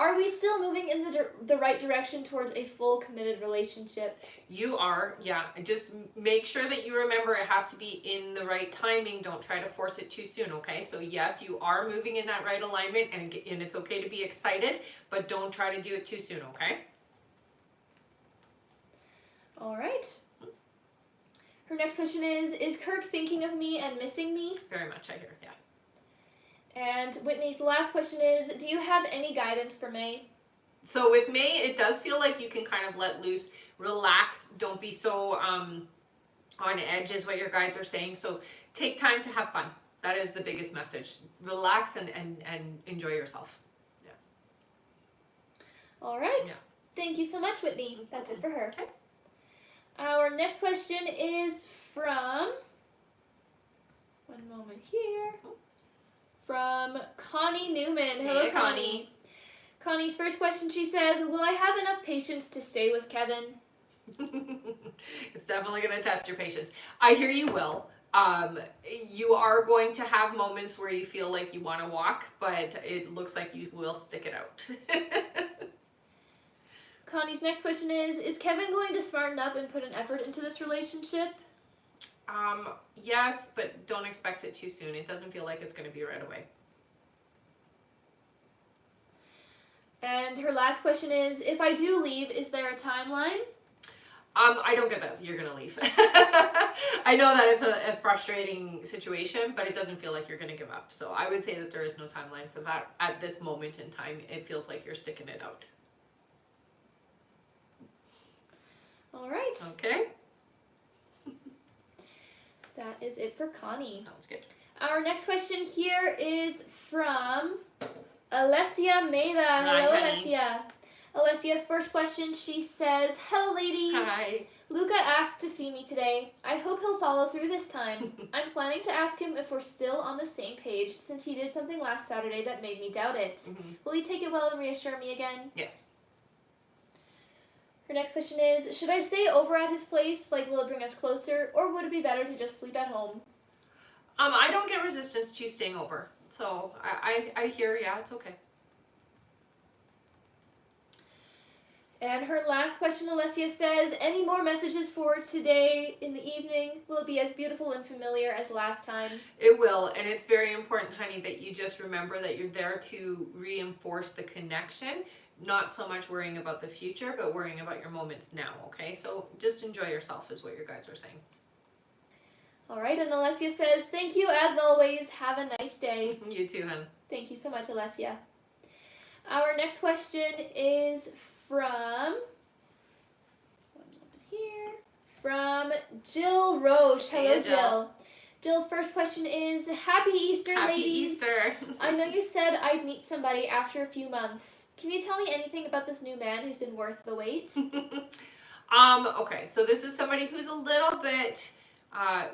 Are we still moving in the right direction towards a full committed relationship? You are, yeah. Just make sure that you remember it has to be in the right timing. Don't try to force it too soon, okay? So yes, you are moving in that right alignment, and it's okay to be excited, but don't try to do it too soon, okay? All right. Her next question is Kirk thinking of me and missing me? Very much, I hear, yeah. And Whitney's last question is, do you have any guidance for May? So with May, it does feel like you can kind of let loose, relax, don't be so on edge is what your guides are saying. So take time to have fun. That is the biggest message. Relax and enjoy yourself. Yeah. All right. Yeah. Thank you so much, Whitney. That's it for her. Okay. Our next question is from, one moment here, from Connie Newman. Hello, Hey, Connie. Connie's first question, she says, will I have enough patience to stay with Kevin? It's definitely going to test your patience. I hear you will. You are going to have moments where you feel like you want to walk, but it looks like you will stick it out. Connie's next question is Kevin going to smarten up and put an effort into this relationship? Yes, but don't expect it too soon. It doesn't feel like it's going to be right away. And her last question is, if I do leave, is there a timeline? I don't get that you're going to leave. I know that it's a frustrating situation, but it doesn't feel like you're going to give up. So I would say that there is no timeline for that at this moment in time. It feels like you're sticking it out. All right. Okay. That is it for Connie. Sounds good. Our next question here is from Alessia Meda. Hello, Hi, honey. Alessia. Alessia's first question, she says, hello, ladies. Hi. Luca asked to see me today. I hope he'll follow through this time. I'm planning to ask him if we're still on the same page since he did something last Saturday that made me doubt it. Mm-hmm. Will he take it well and reassure me again? Yes. Her next question is, should I stay over at his place? Like, will it bring us closer? Or would it be better to just sleep at home? I don't get resistance to staying over. So I hear, yeah, it's okay. And her last question, Alessia says, any more messages for today in the evening? Will it be as beautiful and familiar as last time? It will, and it's very important, honey, that you just remember that you're there to reinforce the connection, not so much worrying about the future, but worrying about your moments now, okay? So just enjoy yourself is what your guides are saying. All right, and Alessia says, thank you as always. Have a nice day. You too, hon. Thank you so much, Alessia. Our next question is from, one moment here, from Jill Roche. Hello, Hey, Jill. Jill's first question is, Happy Easter, Happy ladies. Easter. I know you said I'd meet somebody after a few months. Can you tell me anything about this new man who's been worth the wait? Okay, so this is somebody who's a little bit,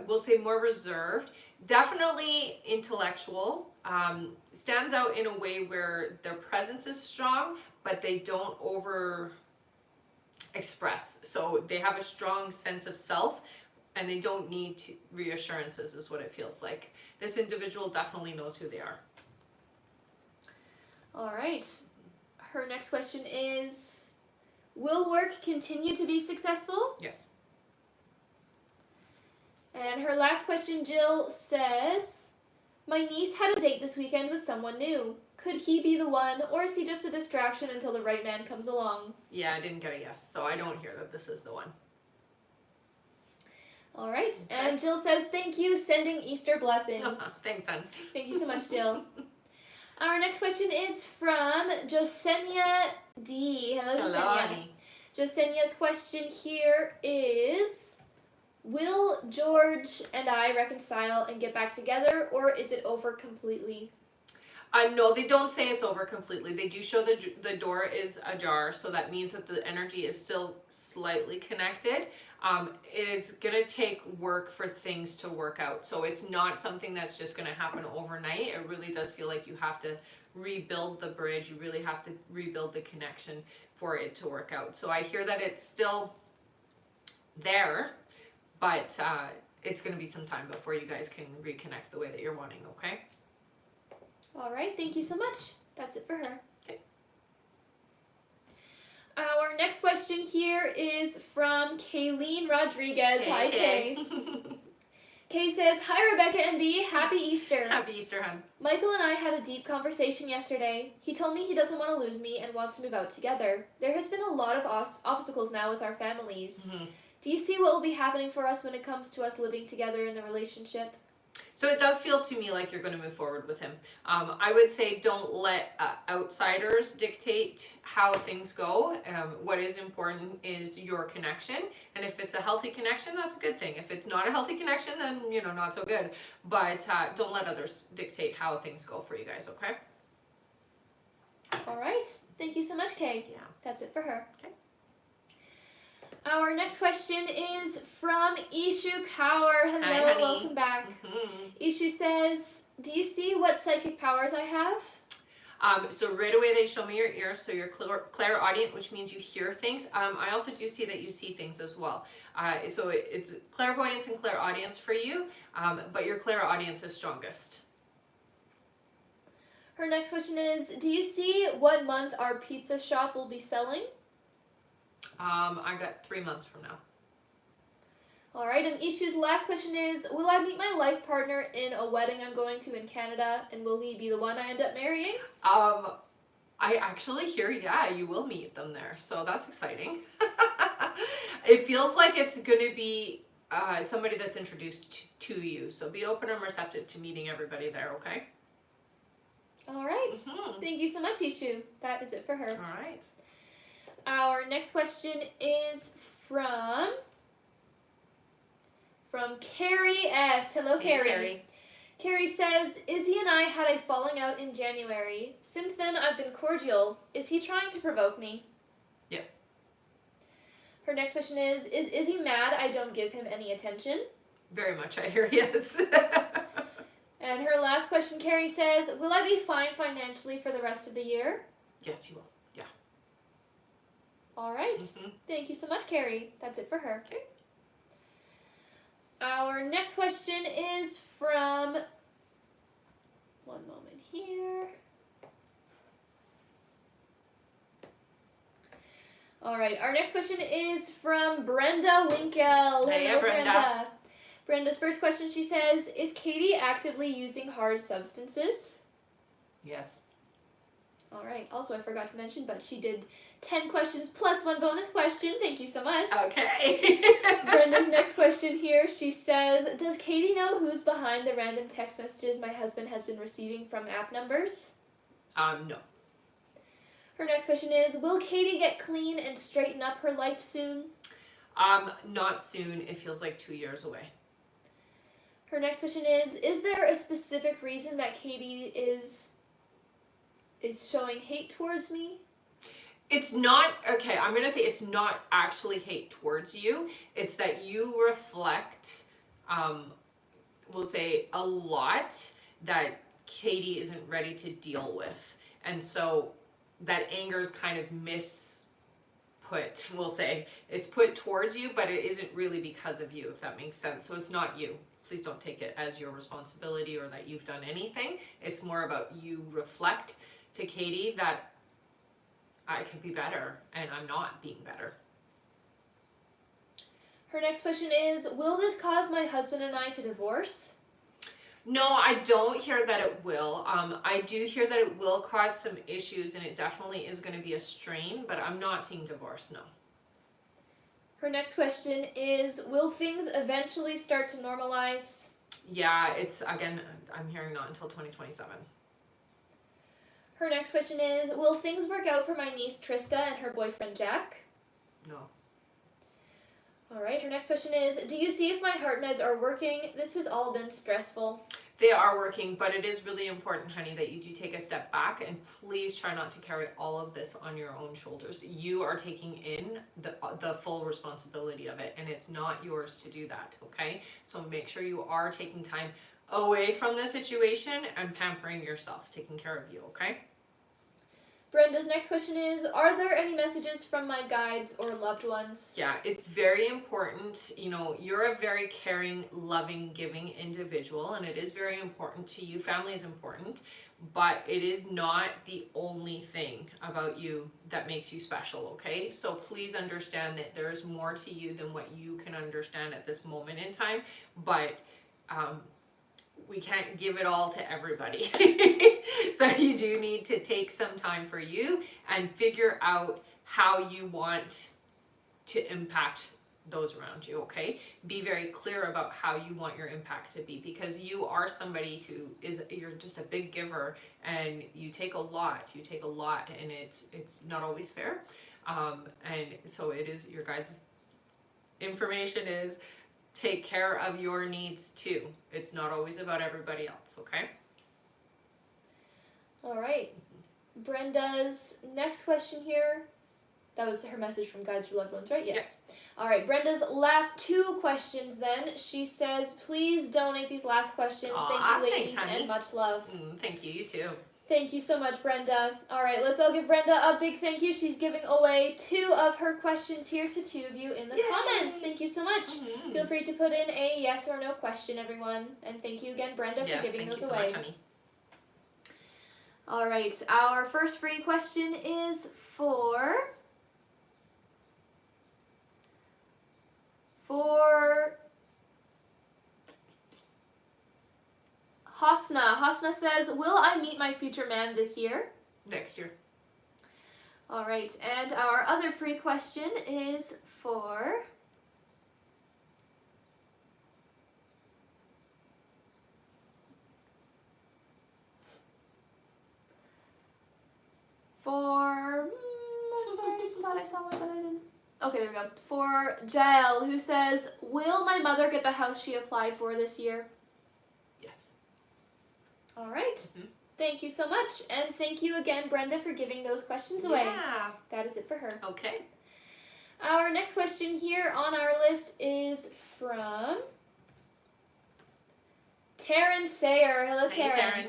we'll say more reserved, definitely intellectual, stands out in a way where their presence is strong, but they don't over express. So they have a strong sense of self and they don't need reassurances is what it feels like. This individual definitely knows who they are. All right. Her next question is, will work continue to be successful? Yes. And her last question, Jill, says, my niece had a date this weekend with someone new. Could he be the one, or is he just a distraction until the right man comes along? Yeah, I didn't get a yes, so I don't hear that this is the one. All right. Okay. And Jill says, thank you, sending Easter blessings. Thanks, hon. Thank you so much, Jill. Our next question is from Josenia D. Hello, Hello, Josenia. honey. Josenia's question here is, will George and I reconcile and get back together, or is it over completely? No, they don't say it's over completely. They do show the door is ajar, so that means that the energy is still slightly connected. It is going to take work for things to work out. So it's not something that's just going to happen overnight. It really does feel like you have to rebuild the bridge. You really have to rebuild the connection for it to work out. So I hear that it's still there, but it's going to be some time before you guys can reconnect the way that you're wanting, okay? All right, thank you so much. That's it for her. Okay. Our next question here is from Kayleen Rodriguez. Hi, Kay. Kay says, "Hi, Rebecca and B. Happy Easter." Happy Easter, hon. Michael and I had a deep conversation yesterday. He told me he doesn't want to lose me and wants to move out together. There has been a lot of obstacles now with our families. Mm-hmm. Do you see what will be happening for us when it comes to us living together in the relationship? So it does feel to me like you're going to move forward with him. I would say don't let outsiders dictate how things go. What is important is your connection. And if it's a healthy connection, that's a good thing. If it's not a healthy connection, then, not so good. But don't let others dictate how things go for you guys, okay? All right. Thank you so much, Kay. Yeah. That's it for her. Okay. Our next question is from Ishu Kaur. Hello, Hi, honey. welcome back. Mm-hmm. Ishu says, "Do you see what psychic powers I have?" So right away they show me your ears, so you're clairaudient, which means you hear things. I also do see that you see things as well. So it's clairvoyance and clairaudience for you, but your clairaudience is strongest. Her next question is, "Do you see what month our pizza shop will be selling?" I got 3 months from now. All right, and Ishu's last question is, "Will I meet my life partner in a wedding I'm going to in Canada, and will he be the one I end up marrying?" I actually hear, yeah, you will meet them there, so that's exciting. It feels like it's going to be somebody that's introduced to you, so be open and receptive to meeting everybody there, okay? All right. Mm-hmm. Thank you so much, Ishu. That is it for her. All right. Our next question is from Carrie S. Hello, Hey, Carrie. Carrie. Carrie says, "Izzy and I had a falling out in January. Since then, I've been cordial. Is he trying to provoke me?" Yes. Her next question is Izzy mad I don't give him any attention?" Very much, I hear, yes. And her last question, Carrie says, "Will I be fine financially for the rest of the year?" Yes, you will. Yeah. All right. Mm-hmm. Thank you so much, Carrie. That's it for her. Okay. Our next question is from, one moment here. All right, our next question is from Brenda Winkle. Hey, Hello, Brenda. Brenda's first question, she says, "Is Katie actively using hard substances?" Yes. All right. Also, I forgot to mention, but she did 10 questions plus one bonus question. Thank you so much. Okay. Brenda's next question here, she says, "Does Katie know who's behind the random text messages my husband has been receiving from app numbers?" No. Her next question is, "Will Katie get clean and straighten up her life soon?" Not soon. It feels like 2 years away. Her next question is there a specific reason that Katie is showing hate towards me? It's not, okay, I'm going to say it's not actually hate towards you. It's that you reflect, we'll say, a lot that Katie isn't ready to deal with. And so that anger is kind of we'll say. It's put towards you, but it isn't really because of you, if that makes sense. So it's not you. Please don't take it as your responsibility or that you've done anything. It's more about you reflect to Katie that I could be better and I'm not being better. Her next question is, "Will this cause my husband and I to divorce?" No, I don't hear that it will. I do hear that it will cause some issues and it definitely is going to be a strain, but I'm not seeing divorce, no. Her next question is, "Will things eventually start to normalize?" Yeah, it's, again, I'm hearing not until 2027. Her next question is, "Will things work out for my niece Triska and her boyfriend Jack?" No. All right, her next question is, "Do you see if my heart meds are working? This has all been stressful." They are working, but it is really important, honey, that you do take a step back and please try not to carry all of this on your own shoulders. You are taking in the full responsibility of it, and it's not yours to do that, okay? So make sure you are taking time away from the situation and pampering yourself, taking care of you, okay? Brenda's next question is, are there any messages from my guides or loved ones? Yeah, it's very important. You know, you're a very caring, loving, giving individual, and it is very important to you. Family is important, but it is not the only thing about you that makes you special, okay? So please understand that there's more to you than what you can understand at this moment in time, but we can't give it all to everybody. So you do need to take some time for you and figure out how you want to impact those around you, okay? Be very clear about how you want your impact to be, because you are somebody who you're just a big giver, and you take a lot, and it's not always fair. And so it is, your guides' information is, take care of your needs too. It's not always about everybody else, okay? All right. Brenda's next question here. That was her message from Guides for Loved Ones, right? Yes. All right. Brenda's last 2 questions then. She says, please donate these last questions. Thank you, ladies, thanks, honey. and much love. Thank you. You too. Thank you so much, Brenda. All right, let's all give Brenda a big thank you. She's giving away 2 of her questions here to 2 of you in the comments. Thank you so much. Feel free to put in a yes or no question, everyone. And thank you again, Brenda, for giving those away. Thank you so much, honey. All right, our first free question is for Hosna. Hosna says, will I meet my future man this year? Next year. All right, and our other free question is for I'm sorry, I just thought I saw one, but I didn't. Okay, there we go. For Jael, who says, will my mother get the house she applied for this year? Yes. All right. Thank you so much. And thank you again, Brenda, for giving those questions away. Yeah. That is it for her. Okay. Our next question here on our list is from Taryn Sayer. Hello, Taryn. Hey, Taryn.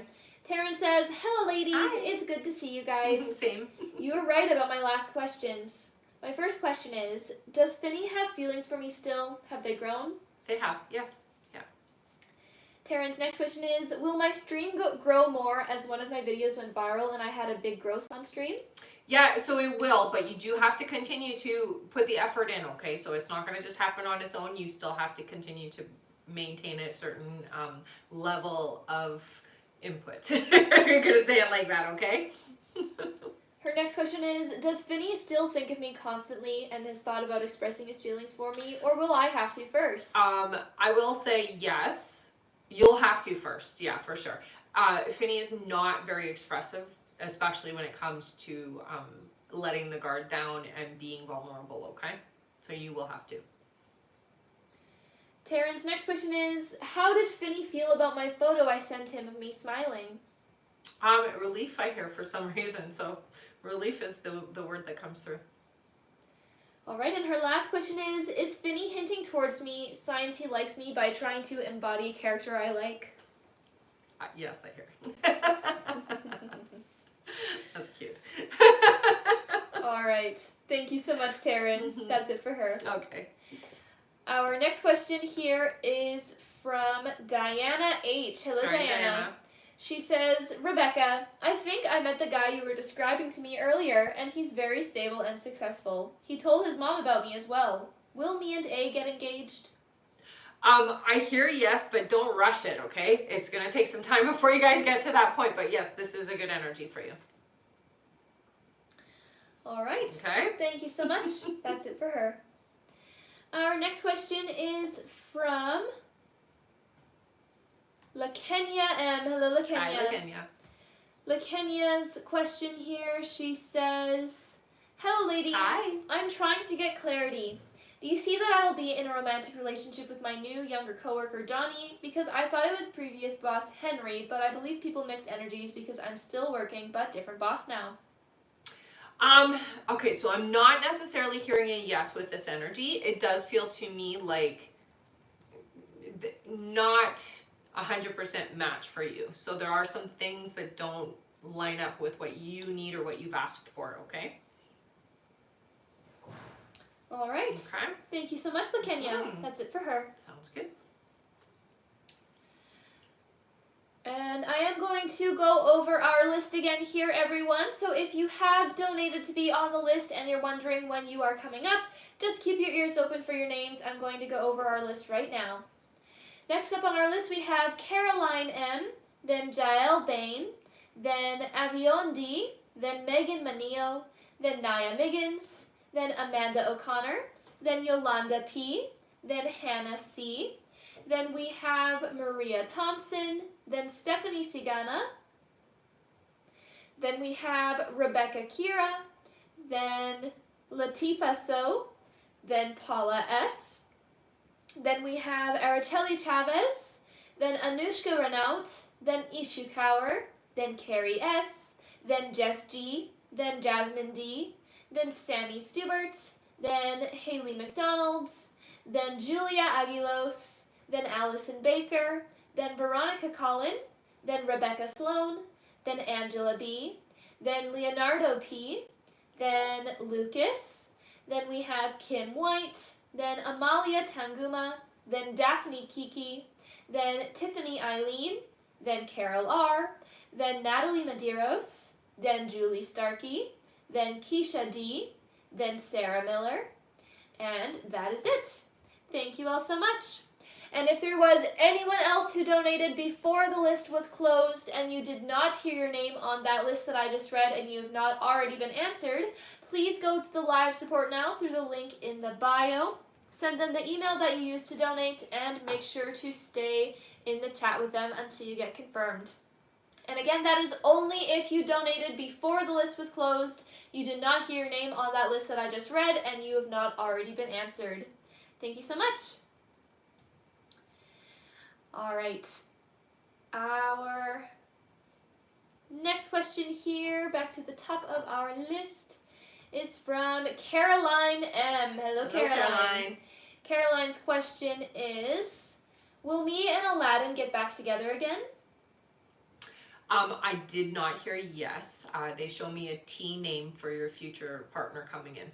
Taryn says, hello, ladies. Hi. It's good to see you guys. Same. You were right about my last questions. My first question is, does Finny have feelings for me still? Have they grown? They have, yes. Yeah. Taryn's next question is, will my stream grow more as one of my videos went viral and I had a big growth on stream? Yeah, so it will, but you do have to continue to put the effort in, okay? So it's not going to just happen on its own. You still have to continue to maintain a certain level of input. You're going to say it like that, okay? Her next question is, does Finny still think of me constantly and has thought about expressing his feelings for me, or will I have to first? I will say yes. You'll have to first, yeah, for sure. Finny is not very expressive, especially when it comes to letting the guard down and being vulnerable, okay? So you will have to. Taryn's next question is, how did Finny feel about my photo I sent him of me smiling? Relief, I hear, for some reason, so relief is the word that comes through. All right, and her last question is Finny hinting towards me signs he likes me by trying to embody a character I like? Yes, I hear. That's cute. All right, thank you so much, Taryn. That's it for her. Okay. Our next question here is from Diana H. Hello, Diana. She says, Rebecca, I think I met the guy you were describing to me earlier, and he's very stable and successful. He told his mom about me as well. Will me and A get engaged? I hear yes, but don't rush it, okay? It's going to take some time before you guys get to that point, but yes, this is a good energy for you. All right. Okay. Thank you so much. That's it for her. Our next question is from LaKenya M. Hello, LaKenya. Hi, LaKenya. LaKenya's question here, she says, hello, ladies. Hi. I'm trying to get clarity. Do you see that I will be in a romantic relationship with my new, younger coworker, Johnny? Because I thought it was previous boss, Henry, but I believe people mixed energies because I'm still working, but different boss now. Okay, so I'm not necessarily hearing a yes with this energy. It does feel to me like not 100% match for you. So there are some things that don't line up with what you need or what you've asked for, okay? All right. Okay. Thank you so much, LaKenya. That's it for her. Sounds good. And I am going to go over our list again here, everyone. So if you have donated to be on the list and you're wondering when you are coming up, just keep your ears open for your names. I'm going to go over our list right now. Next up on our list, we have Caroline M., then Jael Bain, then Avion D., then Megan Manio, then Naya Miggins, then Amanda O'Connor, then Yolanda P., then Hannah C., then we have Maria Thompson, then Stephanie Sigana, then we have Rebecca Kira, then Latifa So, then Paula S., then we have Araceli Chavez, then Anushka Renaut, then Ishu Kaur, then Carrie S., then Jess G., then Jasmine D., then Sammy Stewart, then Haley McDonald's, then Julia Aguilos, then Allison Baker, then Veronica Collin, then Rebecca Sloan, then Angela B., then Leonardo P., then Lucas, then we have Kim White, then Amalia Tanguma, then Daphne Kiki, then Tiffany Eileen, then Carol R., then Natalie Medeiros, then Julie Starkey, then Keisha D., then Sarah Miller, and that is it. Thank you all so much. And if there was anyone else who donated before the list was closed and you did not hear your name on that list that I just read and you have not already been answered, please go to the live support now through the link in the bio. Send them the email that you used to donate and make sure to stay in the chat with them until you get confirmed. And again, that is only if you donated before the list was closed, you did not hear your name on that list that I just read, and you have not already been answered. Thank you so much. All right. Our next question here, back to the top of our list, is from Caroline M. Hello, Caroline. Caroline's question is, will me and Aladdin get back together again? I did not hear yes. They show me a T name for your future partner coming in.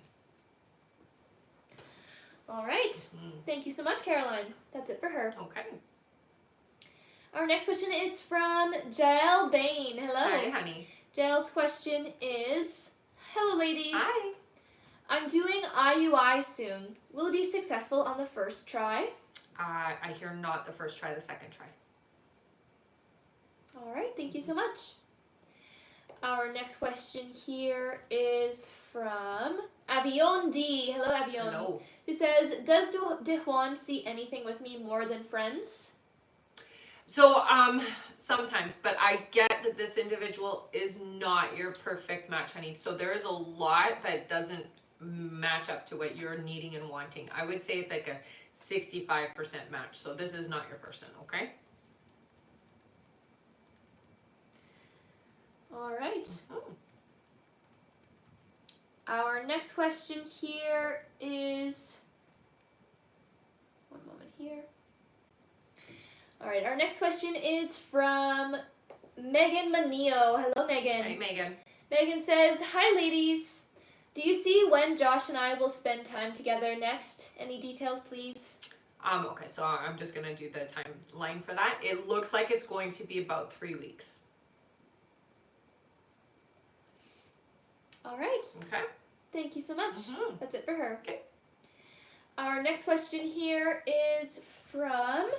All right. Thank you so much, Caroline. That's it for her. Okay. Our next question is from Jael Bain. Hello. Hi, honey. Jael's question is, hello, ladies. Hi. I'm doing IUI soon. Will it be successful on the first try? I hear not the first try, the second try. All right, thank you so much. Our next question here is from Avion D. Hello, Avion. Hello. Who says, does Dejuan see anything with me more than friends? So, sometimes, but I get that this individual is not your perfect match, honey. So there is a lot that doesn't match up to what you're needing and wanting. I would say it's like a 65% match. So this is not your person, okay? All right. Our next question here is, one moment here. All right, our next question is from Megan Manio. Hello, Megan. Hi, Megan. Megan says, hi, ladies. Do you see when Josh and I will spend time together next? Any details, please? Okay, so I'm just going to do the timeline for that. It looks like it's going to be about 3 weeks. All right. Okay. Thank you so much. That's it for her. Okay. Our next question here is from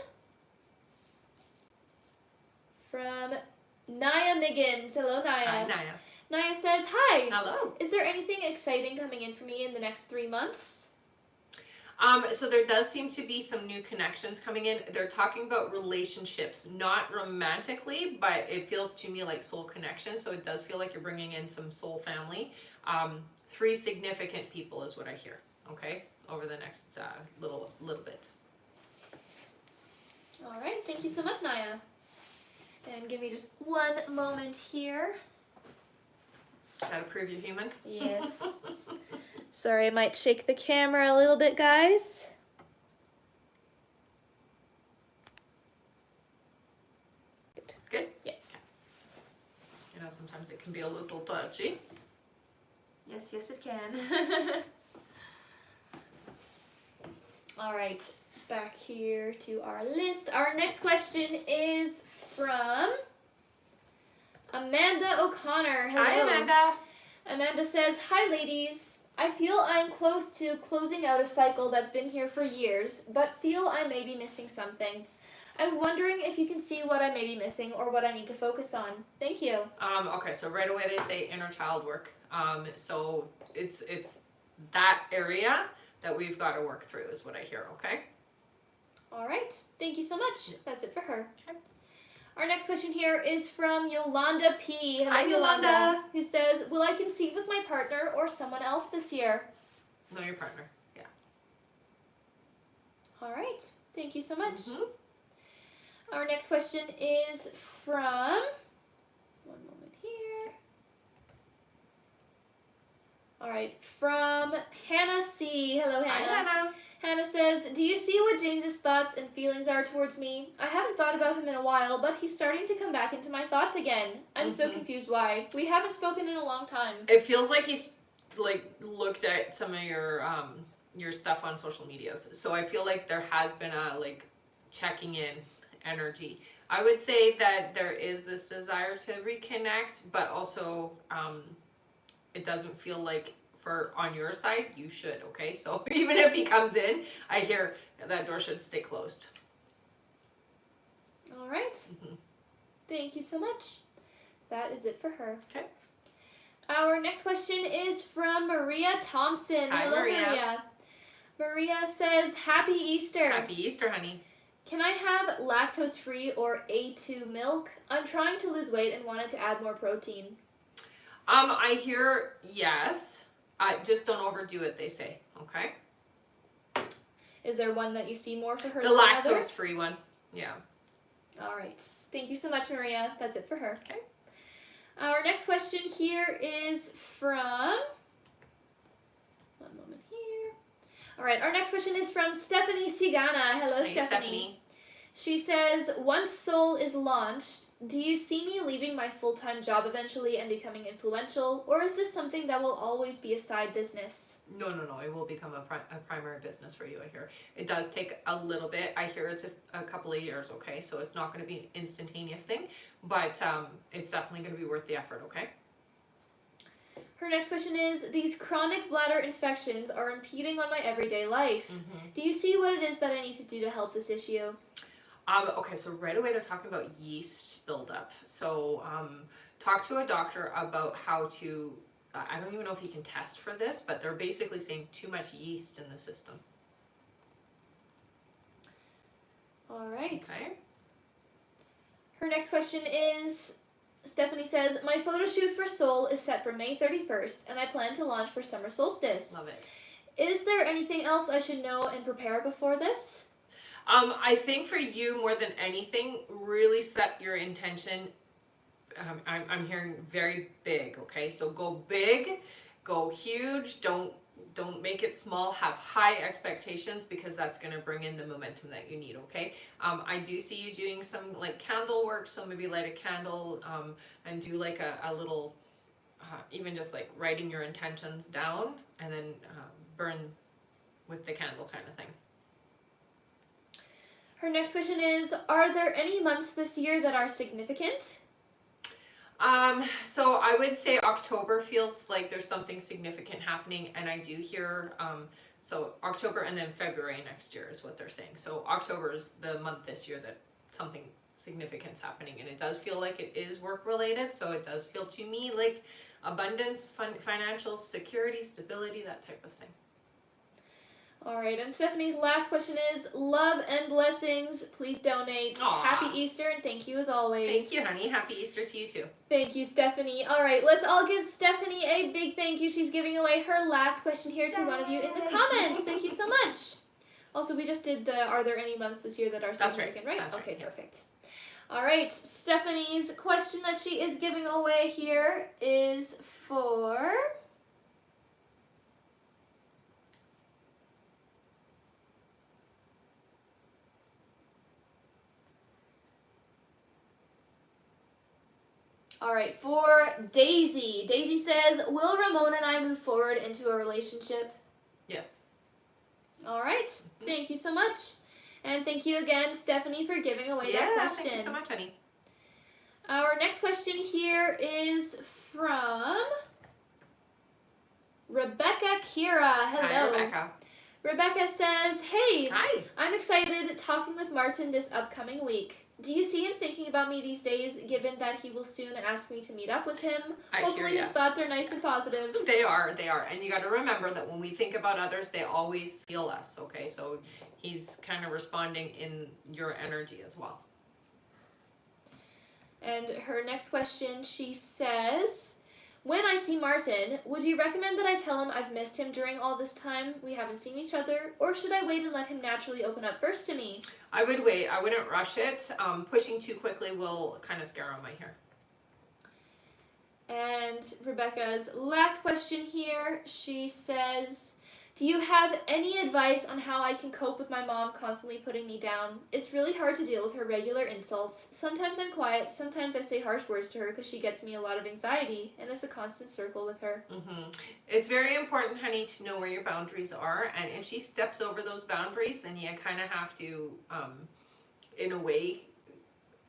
Naya Miggins. Hello, Naya. Hi, Naya. Naya says, hi. Hello. Is there anything exciting coming in for me in the next 3 months? So there does seem to be some new connections coming in. They're talking about relationships, not romantically, but it feels to me like soul connection. So it does feel like you're bringing in some soul family. 3 significant people is what I hear. Okay, over the next little bit. All right. Thank you so much, Naya. And give me just one moment here. Gotta prove you're human. Yes. Sorry, I might shake the camera a little bit, guys. Good? Yeah. You know, sometimes Sometimes it can be a little touchy. Yes, it can. All right, back here to our list. Our next question is from Amanda O'Connor. Hello. Hi, Amanda. Amanda says, "Hi, ladies. I feel I'm close to closing out a cycle that's been here for years, but feel I may be missing something. I'm wondering if you can see what I may be missing or what I need to focus on. Thank you." Okay, so right away they say inner child work. So it's that area that we've got to work through is what I hear, okay? All right. Thank you so much. That's it for her. Okay. Our next question here is from Yolanda P. Hello, Hi, Yolanda. Who says, "Will I conceive with my partner or someone else this year?" No, your partner. Yeah. All right. Thank you so much. Mm-hmm. Our next question is from, one moment here. All right, from Hannah C. Hello, Hannah. Hi, Hannah. Hannah says, "Do you see what James's thoughts and feelings are towards me? I haven't thought about him in a while, but he's starting to come back into my thoughts again. I'm so confused why. We haven't spoken in a long time." It feels like he's like looked at some of your stuff on social medias. So I feel like there has been a like checking in energy. I would say that there is this desire to reconnect, but also it doesn't feel like on your side you should, okay? So even if he comes in, I hear that door should stay closed. All right. Mm-hmm. Thank you so much. That is it for her. Okay. Our next question is from Maria Thompson. Hi, Hello, Maria. Maria says, "Happy Easter. Happy Easter, honey. Can I have lactose-free or A2 milk? I'm trying to lose weight and wanted to add more protein." I hear yes. Just don't overdo it, they say. Okay. Is there one that you see more for her The than another? lactose-free one. Yeah. All right. Thank you so much, Maria. That's it for her. Okay. Our next question here is from, one moment here. All right, our next question is from Stephanie Sigana. Hello, Hey, Stephanie. She says, "Once Soul is launched, do you see me leaving my full-time job eventually and becoming influential, or is this something that will always be a side business?" No. It will become a primary business for you, I hear. It does take a little bit. I hear it's a couple of years, okay? So it's not going to be an instantaneous thing, but it's definitely going to be worth the effort, okay? Her next question is, "These chronic bladder infections are impeding on my everyday life. Mm-hmm. Do you see what it is that I need to do to help this issue?" Okay, so right away they're talking about yeast buildup. So talk to a doctor about how to, I don't even know if you can test for this, but they're basically saying too much yeast in the system. All right. Okay. Her next question is, Stephanie says, "My photo shoot for Soul is set for May 31st, and I plan to launch for summer solstice. Love it. Is there anything else I should know and prepare before this?" I think for you more than anything, really set your intention. I'm hearing very big, okay? So go big, go huge. Don't make it small. Have high expectations because that's going to bring in the momentum that you need, okay? I do see you doing some like candle work, so maybe light a candle and do like a little, even just like writing your intentions down and then burn with the candle kind of thing. Her next question is, "Are there any months this year that are significant?" So I would say October feels like there's something significant happening, and I do hear, so October and then February next year is what they're saying. So October is the month this year that something significant's happening, and it does feel like it is work related, so it does feel to me like abundance, financial security, stability, that type of thing. All right, and Stephanie's last question is, "Love and blessings. Please donate. Aw. Happy Easter, and thank you as always." Thank you, honey. Happy Easter to you too. Thank you, Stephanie. All right, let's all give Stephanie a big thank you. She's giving away her last question here to one of you in the comments. Thank you so much. Also, we just did the, "Are there any months this year that are That's significant?" right. Right? That's right, Okay, yeah. perfect. All right, Stephanie's question that she is giving away here is for... All right, for Daisy. Daisy says, will Ramona and I move forward into a relationship? Yes. All right, thank you so much. And thank you again, Stephanie, for giving away that question. Thank you so much, honey. Our next question here is from Rebecca Kira. Hello. Hi, Rebecca. Rebecca says, hey, Hi. I'm excited talking with Martin this upcoming week. Do you see him thinking about me these days, given that he will soon ask me to meet up with him? Hopefully his thoughts are nice and positive. They are. And you got to remember that when we think about others, they always feel us, okay? So he's kind of responding in your energy as well. And her next question, she says, when I see Martin, would you recommend that I tell him I've missed him during all this time we haven't seen each other? Or should I wait and let him naturally open up first to me? I would wait. I wouldn't rush it. Pushing too quickly will kind of scare him, I hear. And Rebecca's last question here, she says, do you have any advice on how I can cope with my mom constantly putting me down? It's really hard to deal with her regular insults. Sometimes I'm quiet, sometimes I say harsh words to her because she gets me a lot of anxiety, and it's a constant circle with her. It's very important, honey, to know where your boundaries are, and if she steps over those boundaries, then you kind of have to, in a way,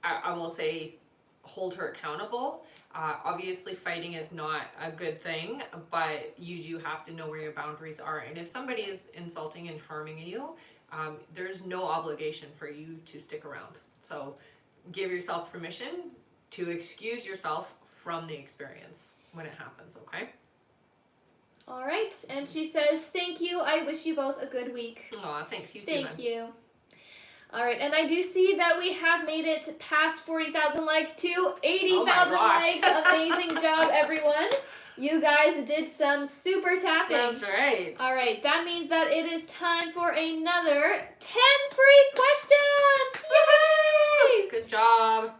I will say, hold her accountable. Obviously fighting is not a good thing, but you do have to know where your boundaries are. And if somebody is insulting and harming you, there's no obligation for you to stick around. So give yourself permission to excuse yourself from the experience when it happens, okay? All right, and she says, thank you. I wish you both a good week. Aw, thanks. You too, Thank you. All right, and I do see that we have made it past 40,000 likes to 80,000 likes. Amazing job, everyone. You guys did some super tapping. That's right. All right, that means that it is time for another 10 free questions. Yay! Good job.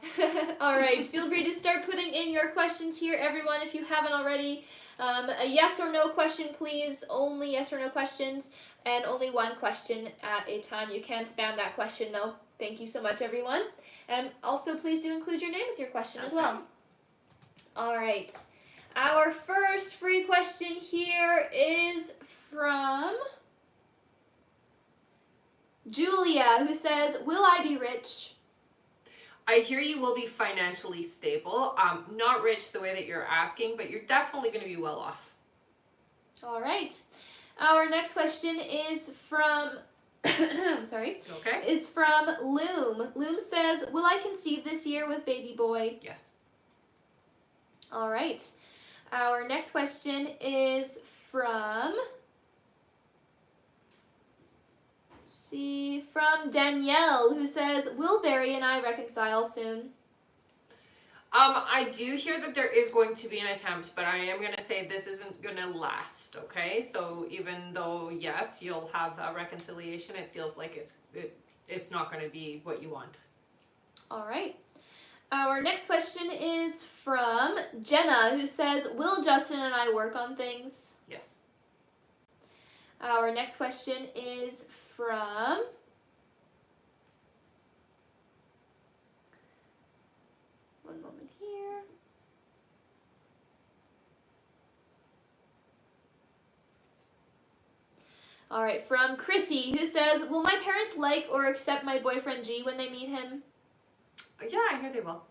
All right, feel free to start putting in your questions here, everyone, if you haven't already. A yes or no question, please. Only yes or no questions. And only one question at a time. You can spam that question, though. Thank you so much, everyone. And also, please do include your name with your question as well. Right. All right. Our first free question here is from Julia, who says, will I be rich? I hear you will be financially stable. Not rich the way that you're asking, but you're definitely going to be well off. All right. Our next question is from, is from Loom. Loom says, will I conceive this year with baby boy? Yes. All right. Our next question is from, from Danielle, who says, will Barry and I reconcile soon? I do hear that there is going to be an attempt, but I am going to say this isn't going to last, okay? So even though, yes, you'll have a reconciliation, it feels like it's not going to be what you want. All right. Our next question is from Jenna, who says, will Justin and I work on things? Yes. Our next question is from one moment here. All right, from Chrissy, who says, will my parents like or accept my boyfriend G when they meet him? Yeah, I hear they will.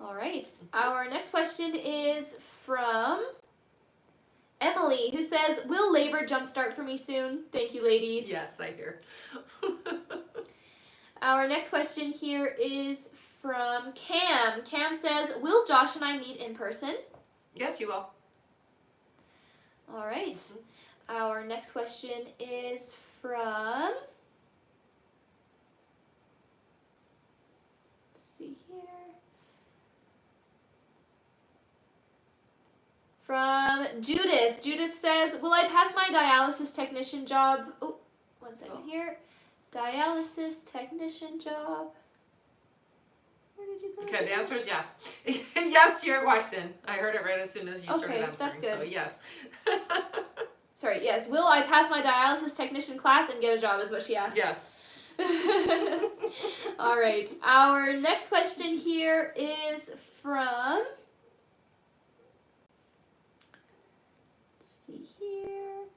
All right. Our next question is from Emily, who says, will labor jumpstart for me soon? Thank you, ladies. Yes, I hear. Our next question here is from Cam. Cam says, will Josh and I meet in person? Yes, you will. All right. Our next question is from, let's see here, from Judith. Judith says, will I pass my dialysis technician job? Oh, one second here. Dialysis technician job. Where did you go? Okay, the answer is yes. Yes to your question. I heard it right as soon as you started answering. That's good. So yes. Sorry, yes. Will I pass my dialysis technician class and get a job is what she asked. Yes. All right. Our next question here is from, let's see here.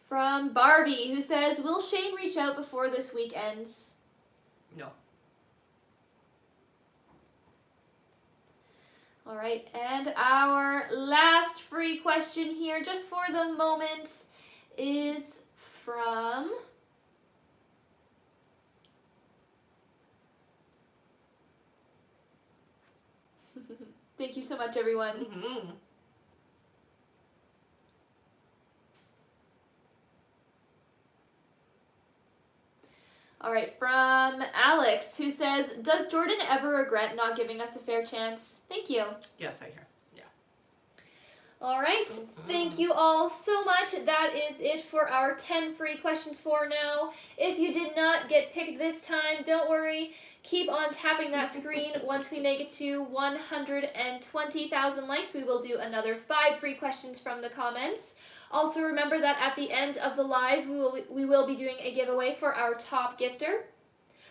From Barbie, who says, will Shane reach out before this week ends? No. All right, and our last free question here, just for the moment, is from... Thank you so much, everyone. Mm-hmm. All right, from Alex, who says, does Jordan ever regret not giving us a fair chance? Thank you. Yes, I hear. Yeah. All right, thank you all so much. That is it for our 10 free questions for now. If you did not get picked this time, don't worry. Keep on tapping that screen. Once we make it to 120,000 likes, we will do another 5 free questions from the comments. Also remember that at the end of the live, we will be doing a giveaway for our top gifter,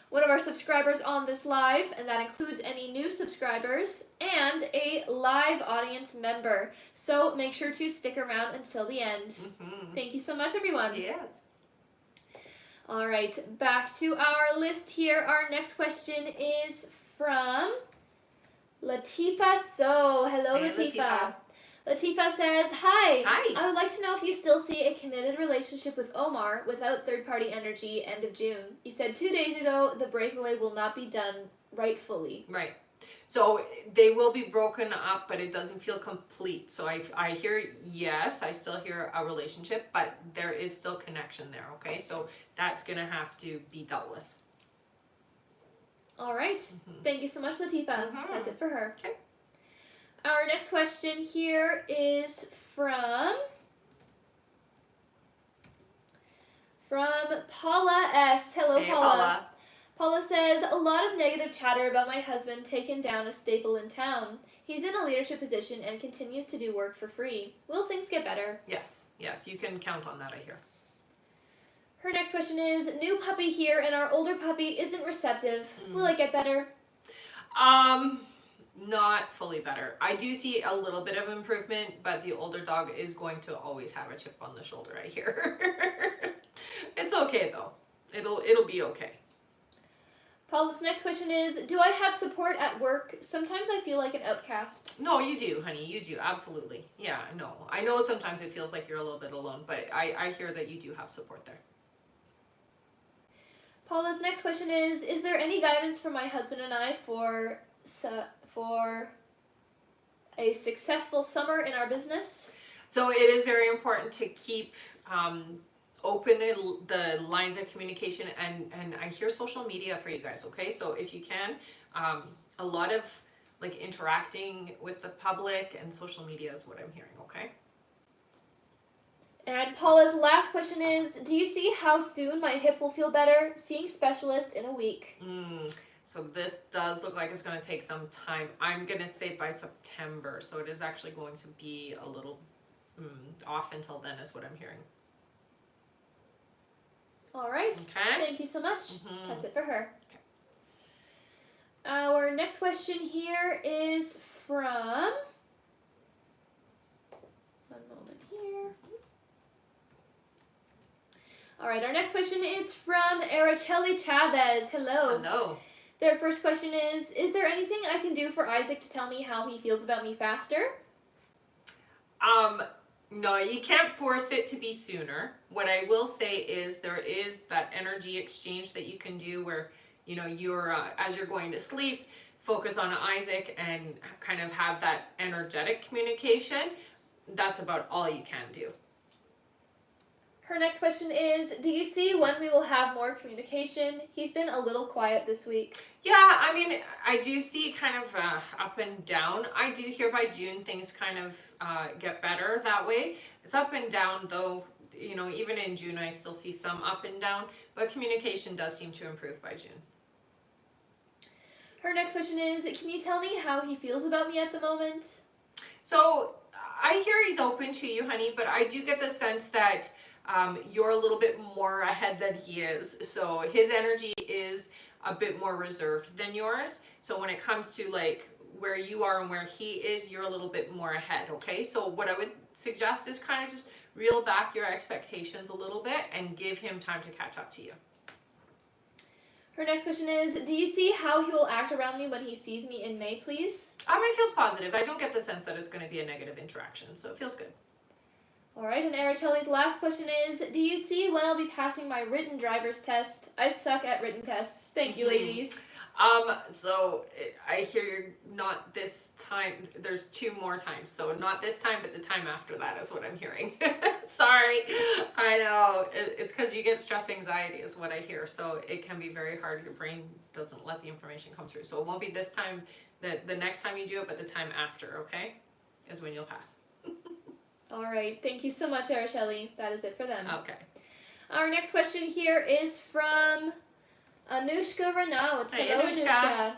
one of our subscribers on this live, and that includes any new subscribers, and a live audience member. So make sure to stick around until the end. Thank you so much, everyone. Yes. All right, back to our list here. Our next question is from Latifa. So, hello, Hey, Latifa. Latifa says, hi. Hi. I would like to know if you still see a committed relationship with Omar without third-party energy end of June. You said 2 days ago the breakaway will not be done rightfully. Right. So they will be broken up, but it doesn't feel complete. So I hear, yes, I still hear a relationship, but there is still connection there, okay? So that's going to have to be dealt with. All right. Thank you so much, Latifa. That's it for her. Okay. Our next question here is from Paula S. Hello, Hey, Paula. Paula says, a lot of negative chatter about my husband taking down a staple in town. He's in a leadership position and continues to do work for free. Will things get better? Yes, you can count on that, I hear. Her next question is, new puppy here and our older puppy isn't receptive. Will it get better? Not fully better. I do see a little bit of improvement, but the older dog is going to always have a chip on the shoulder, I hear. It's okay though. It'll be okay. Paula's next question is, do I have support at work? Sometimes I feel like an outcast. No, you do, honey. You do. Absolutely. Yeah, no. I know sometimes it feels like you're a little bit alone, but I hear that you do have support there. Paula's next question is there any guidance for my husband and I for a successful summer in our business? So it is very important to keep open the lines of communication, and I hear social media for you guys, okay? So if you can, a lot of like interacting with the public and social media is what I'm hearing, okay? And Paula's last question is, do you see how soon my hip will feel better? Seeing specialist in a week. So this does look like it's going to take some time. I'm going to say by September, so it is actually going to be a little off until then is what I'm hearing. All right. Okay. Thank you so much. That's it for her. Okay. Our next question here is from... One moment here. All right, our next question is from Araceli Chavez. Hello. Hello. Their first question is there anything I can do for Isaac to tell me how he feels about me faster? No, you can't force it to be sooner. What I will say is there is that energy exchange that you can do where, you know, you're, as you're going to sleep, focus on Isaac and kind of have that energetic communication. That's about all you can do. Her next question is, do you see when we will have more communication? He's been a little quiet this week. Yeah, I mean, I do see kind of up and down. I do hear by June things kind of get better that way. It's up and down though. You know, even in June I still see some up and down, but communication does seem to improve by June. Her next question is, can you tell me how he feels about me at the moment? So I hear he's open to you, honey, but I do get the sense that you're a little bit more ahead than he is. So his energy is a bit more reserved than yours. So when it comes to like where you are and where he is, you're a little bit more ahead, okay? So what I would suggest is kind of just reel back your expectations a little bit and give him time to catch up to you. Her next question is, do you see how he will act around me when he sees me in May, please? It feels positive. I don't get the sense that it's going to be a negative interaction, so it feels good. All right, and Araceli's last question is, do you see when I'll be passing my written driver's test? I suck at written tests. Thank you, ladies. So I hear you're not this time. There's 2 more times. So not this time, but the time after that is what I'm hearing. Sorry. I know. It's because you get stress anxiety is what I hear. So it can be very hard. Your brain doesn't let the information come through. So it won't be this time, the next time you do it, but the time after, okay? Is when you'll pass. All right. Thank you so much, Araceli. That is it for them. Okay. Our next question here is from Anushka Renaud. Hey, Hello, Anushka.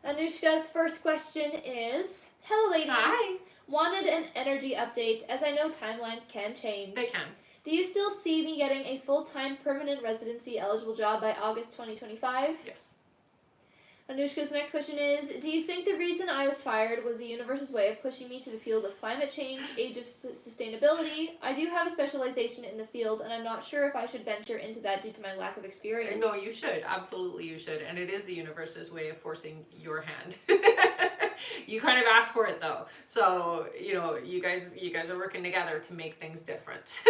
Anushka's first question is, hello, ladies. Hi. Wanted an energy update, as I know timelines can change. They can. Do you still see me getting a full-time permanent residency eligible job by August 2025? Yes. Anushka's next question is, do you think the reason I was fired was the universe's way of pushing me to the field of climate change, age of sustainability? I do have a specialization in the field, and I'm not sure if I should venture into that due to my lack of experience. No, you should. Absolutely you should. And it is the universe's way of forcing your hand. You kind of asked for it though. So, you guys are working together to make things different.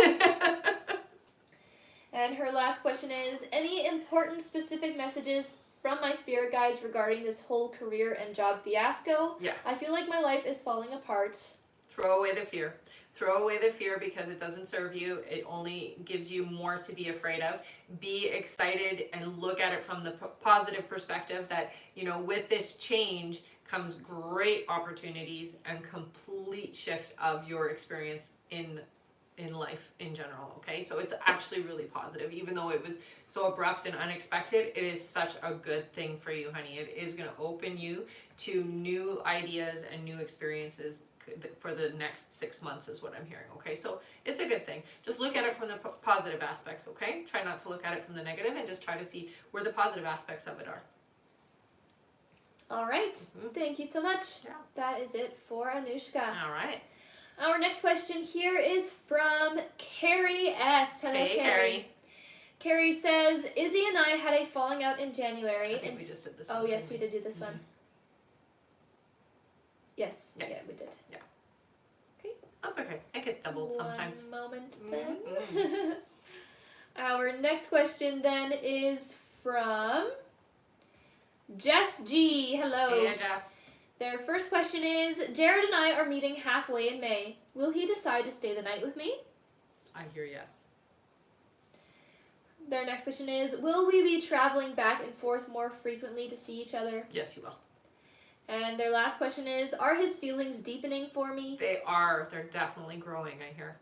And her last question is, any important specific messages from my spirit guides regarding this whole career and job fiasco? Yeah. I feel like my life is falling apart. Throw away the fear. Throw away the fear because it doesn't serve you. It only gives you more to be afraid of. Be excited and look at it from the positive perspective that, with this change comes great opportunities and complete shift of your experience in life in general, okay? So it's actually really positive. Even though it was so abrupt and unexpected, it is such a good thing for you, honey. It is going to open you to new ideas and new experiences for the next 6 months is what I'm hearing, okay? So it's a good thing. Just look at it from the positive aspects, okay? Try not to look at it from the negative and just try to see where the positive aspects of it are. All right. Mm-hmm. Thank you so much. Yeah. That is it for Anushka. All right. Our next question here is from Carrie S. Hello, Hey, Carrie. Carrie says, Izzy and I had a falling out in January. I think we just did this one. Oh, yes, we did do this one. Mm-hmm. Yes. Yeah. Yeah, we did. Yeah. Okay. That's okay. It gets doubled sometimes. One moment then. Mm-hmm. Our next question then is from Jess G. Hello. Hey, Jeff. Their first question is, Jared and I are meeting halfway in May. Will he decide to stay the night with me? I hear yes. Their next question is, will we be traveling back and forth more frequently to see each other? Yes, you will. And their last question is, are his feelings deepening for me? They are. They're definitely growing, I hear.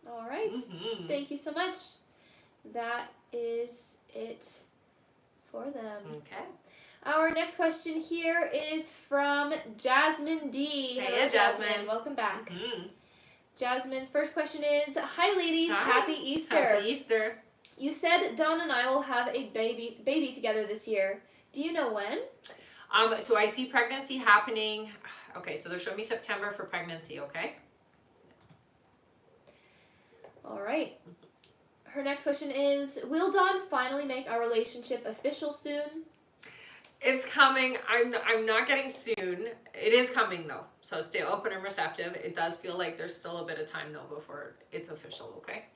All right. Mm-hmm. Thank you so much. That is it for them. Okay. Our next question here is from Jasmine D. Hey, Hello, Jasmine. Welcome back. Mm-hmm. Jasmine's first question is, hi ladies, Hi. Happy Easter. Happy Easter. You said Dawn and I will have a baby together this year. Do you know when? So I see pregnancy happening. Okay, so they're showing me September for pregnancy, okay? All right. Her next question is, will Dawn finally make our relationship official soon? It's coming. I'm not getting soon. It is coming though. So stay open and receptive. It does feel like there's still a bit of time though before it's official, okay?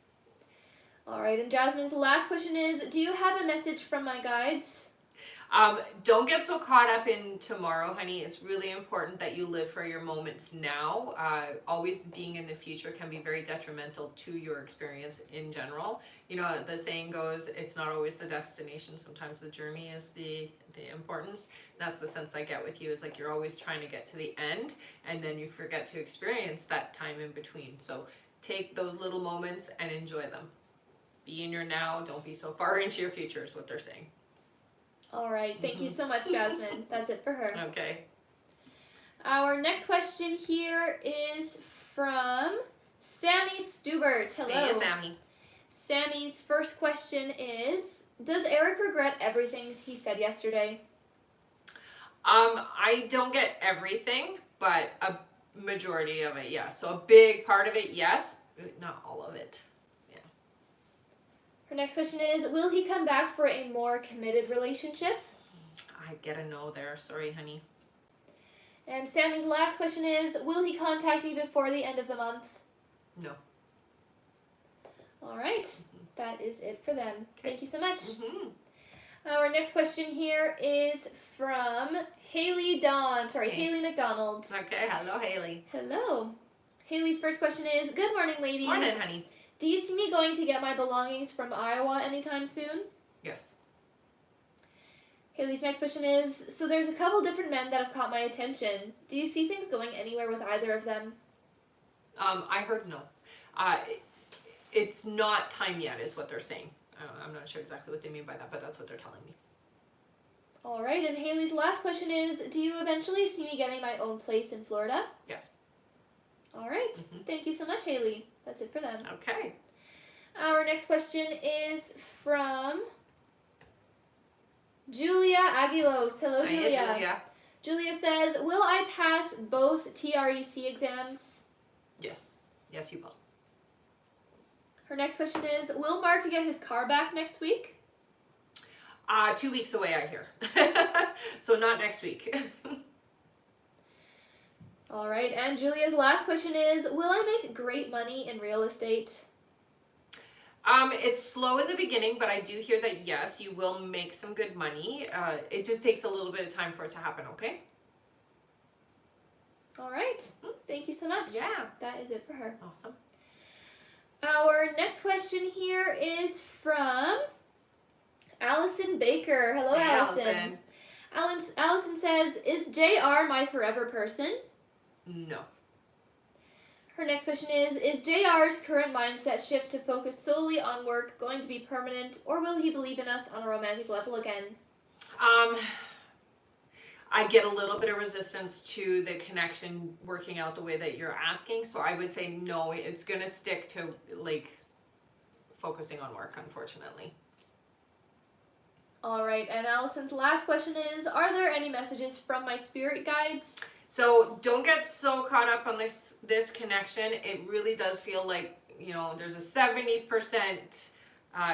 All right, and Jasmine's last question is, do you have a message from my guides? Don't get so caught up in tomorrow, honey. It's really important that you live for your moments now. Always being in the future can be very detrimental to your experience in general. The saying goes, it's not always the destination. Sometimes the journey is the importance. That's the sense I get with you, is like you're always trying to get to the end and then you forget to experience that time in between. So take those little moments and enjoy them. Be in your now. Don't be so far into your future is what they're saying. All right, thank you so much, Jasmine. That's it for her. Okay. Our next question here is from Sammy Stubert, hello. Hey, Sammy. Sammy's first question is, does Eric regret everything he said yesterday? I don't get everything, but a majority of it, yes. So a big part of it, yes, but not all of it. Yeah. Her next question is, will he come back for a more committed relationship? I get a no there. Sorry, honey. And Sammy's last question is, will he contact me before the end of the month? No. All right. That is it for them. Thank you so much. Mm-hmm. Our next question here is from Haley McDonald. Okay, hello, Haley. Hello. Haley's first question is, good morning, ladies. Morning, honey. Do you see me going to get my belongings from Iowa anytime soon? Yes. Haley's next question is, so there's a couple different men that have caught my attention. Do you see things going anywhere with either of them? I heard no. It's not time yet, is what they're saying. I'm not sure exactly what they mean by that, but that's what they're telling me. All right, and Haley's last question is, do you eventually see me getting my own place in Florida? Yes. All right. Thank you so much, Haley. That's it for them. Okay. Our next question is from Julia Aguilos. Hello, Julia. Hi, Julia. Julia says, will I pass both TREC exams? Yes. Yes, you will. Her next question is, will Mark get his car back next week? 2 weeks away, I hear. So not next week. All right, and Julia's last question is, will I make great money in real estate? It's slow in the beginning, but I do hear that yes, you will make some good money. It just takes a little bit of time for it to happen, okay? All right. Thank you so much. Yeah. That is it for her. Awesome. Our next question here is from Allison Baker. Hello, Hey, Allison. Allison says, is JR my forever person? No. Her next question is JR's current mindset shift to focus solely on work going to be permanent, or will he believe in us on a romantic level again? I get a little bit of resistance to the connection working out the way that you're asking, so I would say no, it's gonna stick to like focusing on work, unfortunately. All right, and Allison's last question is, are there any messages from my spirit guides? So don't get so caught up on this connection. It really does feel like, you know, there's a 70%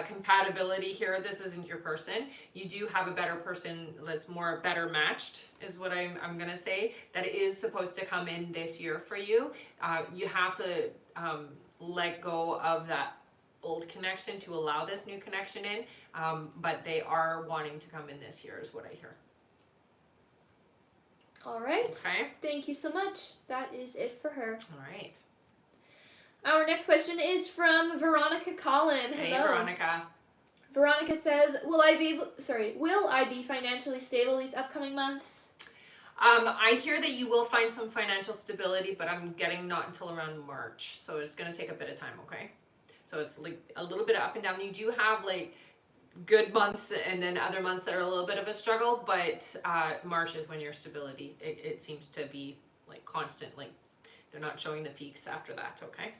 compatibility here. This isn't your person. You do have a better person that's more better matched, is what I'm gonna say. That is supposed to come in this year for you. You have to let go of that old connection to allow this new connection in. But they are wanting to come in this year, is what I hear. All right. Okay. Thank you so much. That is it for her. All right. Our next question is from Veronica Collin. Hello. Hey, Veronica. Veronica says, will I be financially stable these upcoming months? I hear that you will find some financial stability, but I'm getting not until around March, so it's going to take a bit of time, okay? So it's like a little bit up and down. You do have like good months and then other months that are a little bit of a struggle, but March is when your stability, it seems to be like constant, like they're not showing the peaks after that, okay?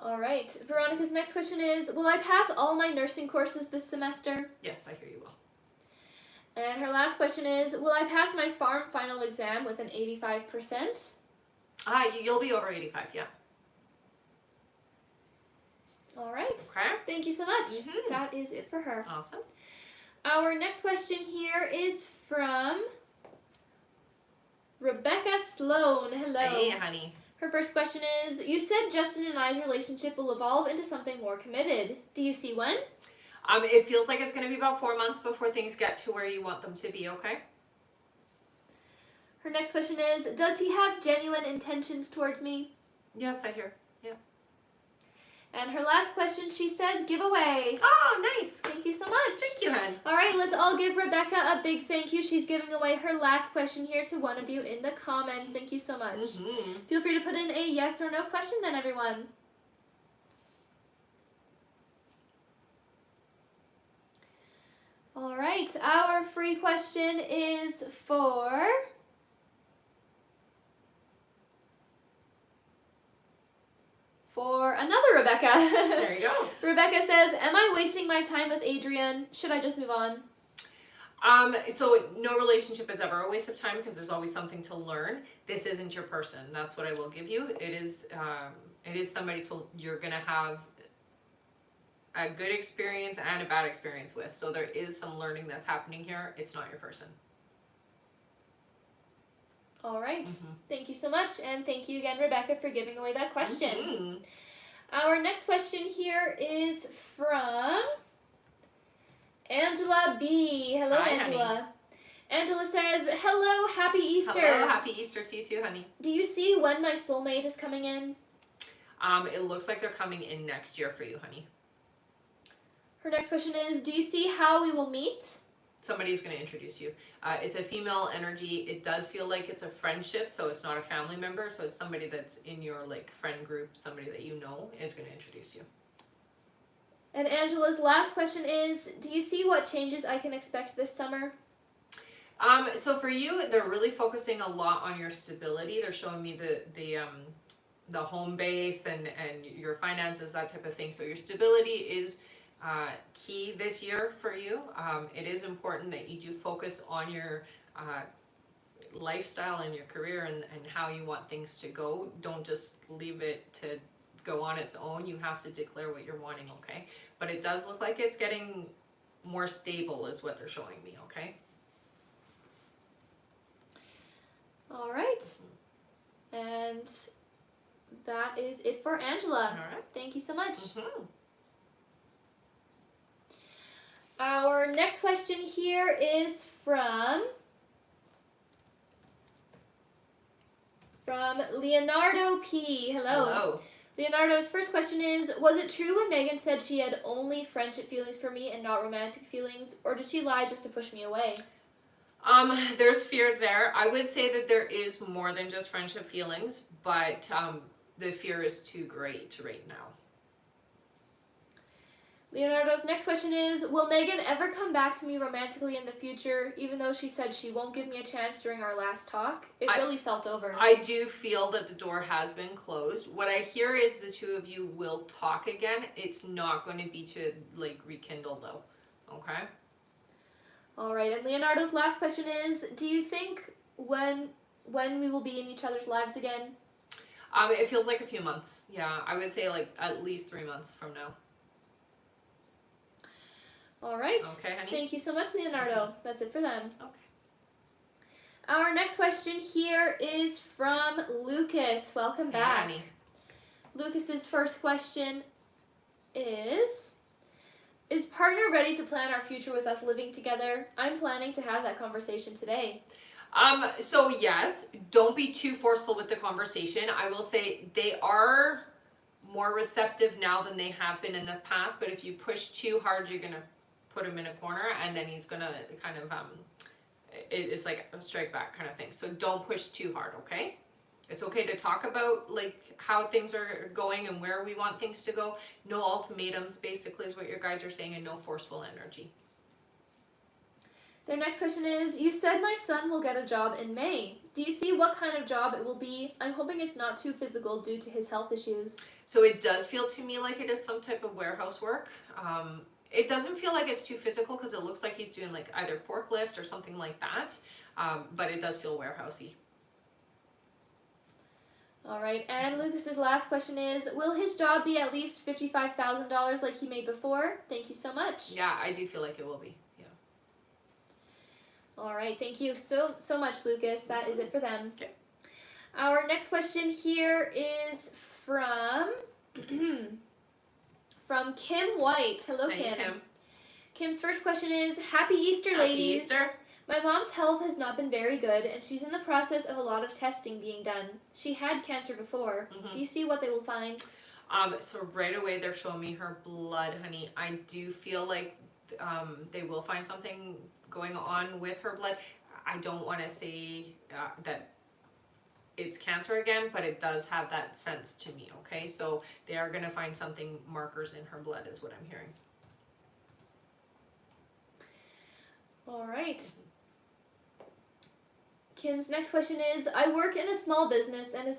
All right. Veronica's next question is, will I pass all my nursing courses this semester? Yes, I hear you will. And her last question is, will I pass my farm final exam with an 85%? You'll be over 85, yeah. All right. Okay. Thank you so much. Mm-hmm. That is it for her. Awesome. Our next question here is from Rebecca Sloan. Hello. Hey, honey. Her first question is, you said Justin and I's relationship will evolve into something more committed. Do you see when? It feels like it's going to be about 4 months before things get to where you want them to be, okay? Her next question is, does he have genuine intentions towards me? Yes, I hear. Yeah. And her last question, she says, giveaway. Oh, nice. Thank you so much. Thank you, hon. All right, let's all give Rebecca a big thank you. She's giving away her last question here to one of you in the comments. Thank you so much. Mm-hmm. Feel free to put in a yes or no question then, everyone. All right, our free question is for for another Rebecca. There you go. Rebecca says, am I wasting my time with Adrian? Should I just move on? So no relationship is ever a waste of time because there's always something to learn. This isn't your person. That's what I will give you. It is somebody you're going to have a good experience and a bad experience with. So there is some learning that's happening here. It's not your person. All right. Thank you so much. And thank you again, Rebecca, for giving away that question. Our next question here is from Angela B. Hello, Hi, Angela. honey. Angela says, hello, happy Easter. Hello, happy Easter to you too, honey. Do you see when my soulmate is coming in? It looks like they're coming in next year for you, honey. Her next question is, do you see how we will meet? Somebody's going to introduce you. It's a female energy. It does feel like it's a friendship, so it's not a family member. So it's somebody that's in your like friend group, somebody that you know is going to introduce you. And Angela's last question is, do you see what changes I can expect this summer? So for you, they're really focusing a lot on your stability. They're showing me the home base and your finances, that type of thing. So your stability is key this year for you. It is important that you do focus on your lifestyle and your career and how you want things to go. Don't just leave it to go on its own. You have to declare what you're wanting, okay? But it does look like it's getting more stable is what they're showing me, okay? All right. And that is it for Angela. All right. Thank you so much. Mm-hmm. Our next question here is from Leonardo P. Hello. Leonardo's first question is, was it true when Megan said she had only friendship feelings for me and not romantic feelings, or did she lie just to push me away? There's fear there. I would say that there is more than just friendship feelings, but the fear is too great right now. Leonardo's next question is, will Megan ever come back to me romantically in the future, even though she said she won't give me a chance during our last talk? It really felt over. I do feel that the door has been closed. What I hear is the two of you will talk again. It's not going to be to like rekindle though. Okay? All right, and Leonardo's last question is, do you think when we will be in each other's lives again? It feels like a few months. Yeah, I would say like at least 3 months from now. All right. Okay, honey. Thank you so much, Leonardo. That's it for them. Okay. Our next question here is from Lucas. Welcome back. Hey, honey. Lucas's first question is partner ready to plan our future with us living together? I'm planning to have that conversation today. So yes, don't be too forceful with the conversation. I will say they are more receptive now than they have been in the past, but if you push too hard, you're going to put him in a corner and then he's going to kind of, it's like a strike back kind of thing. So don't push too hard, okay? It's okay to talk about like how things are going and where we want things to go. No ultimatums basically is what your guys are saying, and no forceful energy. Their next question is, you said my son will get a job in May. Do you see what kind of job it will be? I'm hoping it's not too physical due to his health issues. So it does feel to me like it is some type of warehouse work. It doesn't feel like it's too physical because it looks like he's doing like either forklift or something like that. But it does feel warehousey. All right, and Lucas's last question is, will his job be at least $55,000 like he made before? Thank you so much. Yeah, I do feel like it will be. Yeah. All right, thank you so much, Lucas. That is it for them. Okay. Our next question here is from Kim White. Hello, Hey, Kim. Kim's first question is, Happy Easter, ladies. Happy Easter. My mom's health has not been very good, and she's in the process of a lot of testing being done. She had cancer before. Mm-hmm. Do you see what they will find? So right away they're showing me her blood, honey. I do feel like they will find something going on with her blood. I don't want to say that it's cancer again, but it does have that sense to me, okay? So they are going to find something, markers in her blood is what I'm hearing. All right. Kim's next question is, I work in a small business and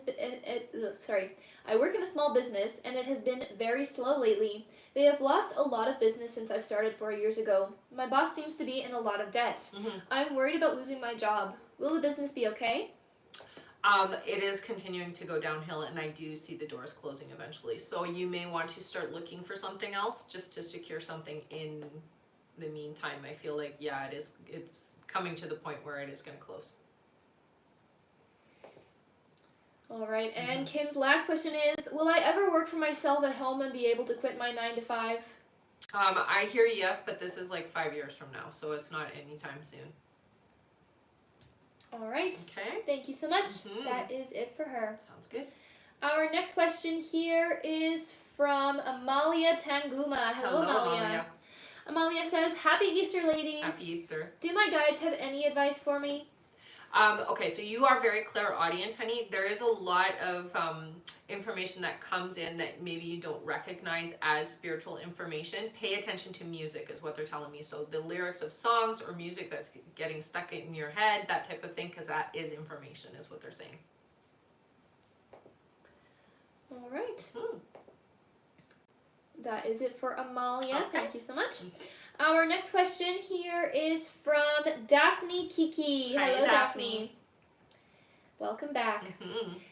I work in a small business and it has been very slow lately. They have lost a lot of business since I've started 4 years ago. My boss seems to be in a lot of debt. I'm worried about losing my job. Will the business be okay? It is continuing to go downhill, and I do see the doors closing eventually. So you may want to start looking for something else just to secure something in the meantime. I feel like, yeah, it's coming to the point where it is going to close. All right, and Kim's last question is, will I ever work for myself at home and be able to quit my 9 to 5? I hear yes, but this is like 5 years from now, so it's not anytime soon. All right. Okay. Thank you so much. That is it for her. Sounds good. Our next question here is from Amalia Tanguma. Hello, Amalia. Amalia says, Happy Easter, ladies. Happy Easter. Do my guides have any advice for me? Okay, so you are very clairaudient, honey. There is a lot of information that comes in that maybe you don't recognize as spiritual information. Pay attention to music is what they're telling me. So the lyrics of songs or music that's getting stuck in your head, that type of thing, because that is information is what they're saying. All right. That is it for Amalia. Okay. Thank you so much. Our next question here is from Daphne Kiki. Hi, Hello, Daphne. Welcome back.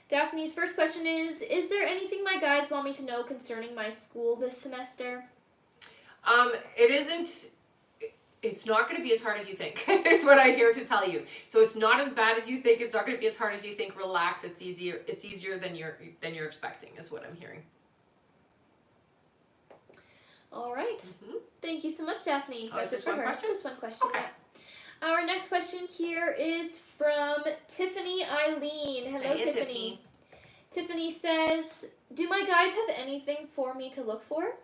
Daphne's first question is there anything my guides want me to know concerning my school this semester? It's not going to be as hard as you think, is what I hear to tell you. So it's not as bad as you think. It's not going to be as hard as you think. Relax. It's easier. It's easier than you're expecting, is what I'm hearing. All right. Thank you so much, Daphne. That's just one question? Just one question. Okay. Yeah. Our next question here is from Tiffany Eileen. Hello, Hey, Tiffany. Tiffany says, do my guides have anything for me to look for?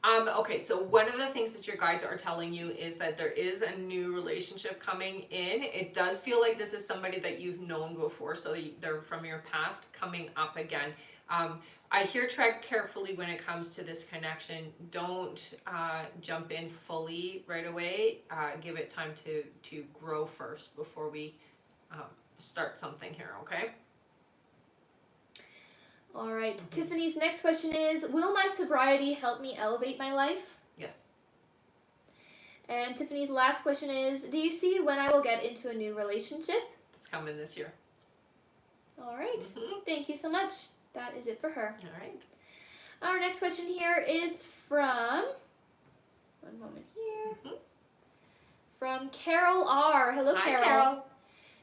Okay, so one of the things that your guides are telling you is that there is a new relationship coming in. It does feel like this is somebody that you've known before, so they're from your past coming up again. I hear tread carefully when it comes to this connection. Don't jump in fully right away. Give it time to grow first before we start something here, okay? All right. Tiffany's next question is, will my sobriety help me elevate my life? Yes. And Tiffany's last question is, do you see when I will get into a new relationship? It's coming this year. All right. Thank you so much. That is it for her. All right. Our next question here is from, one moment here, from Carol R. Hello, Hi, Carol. Carol.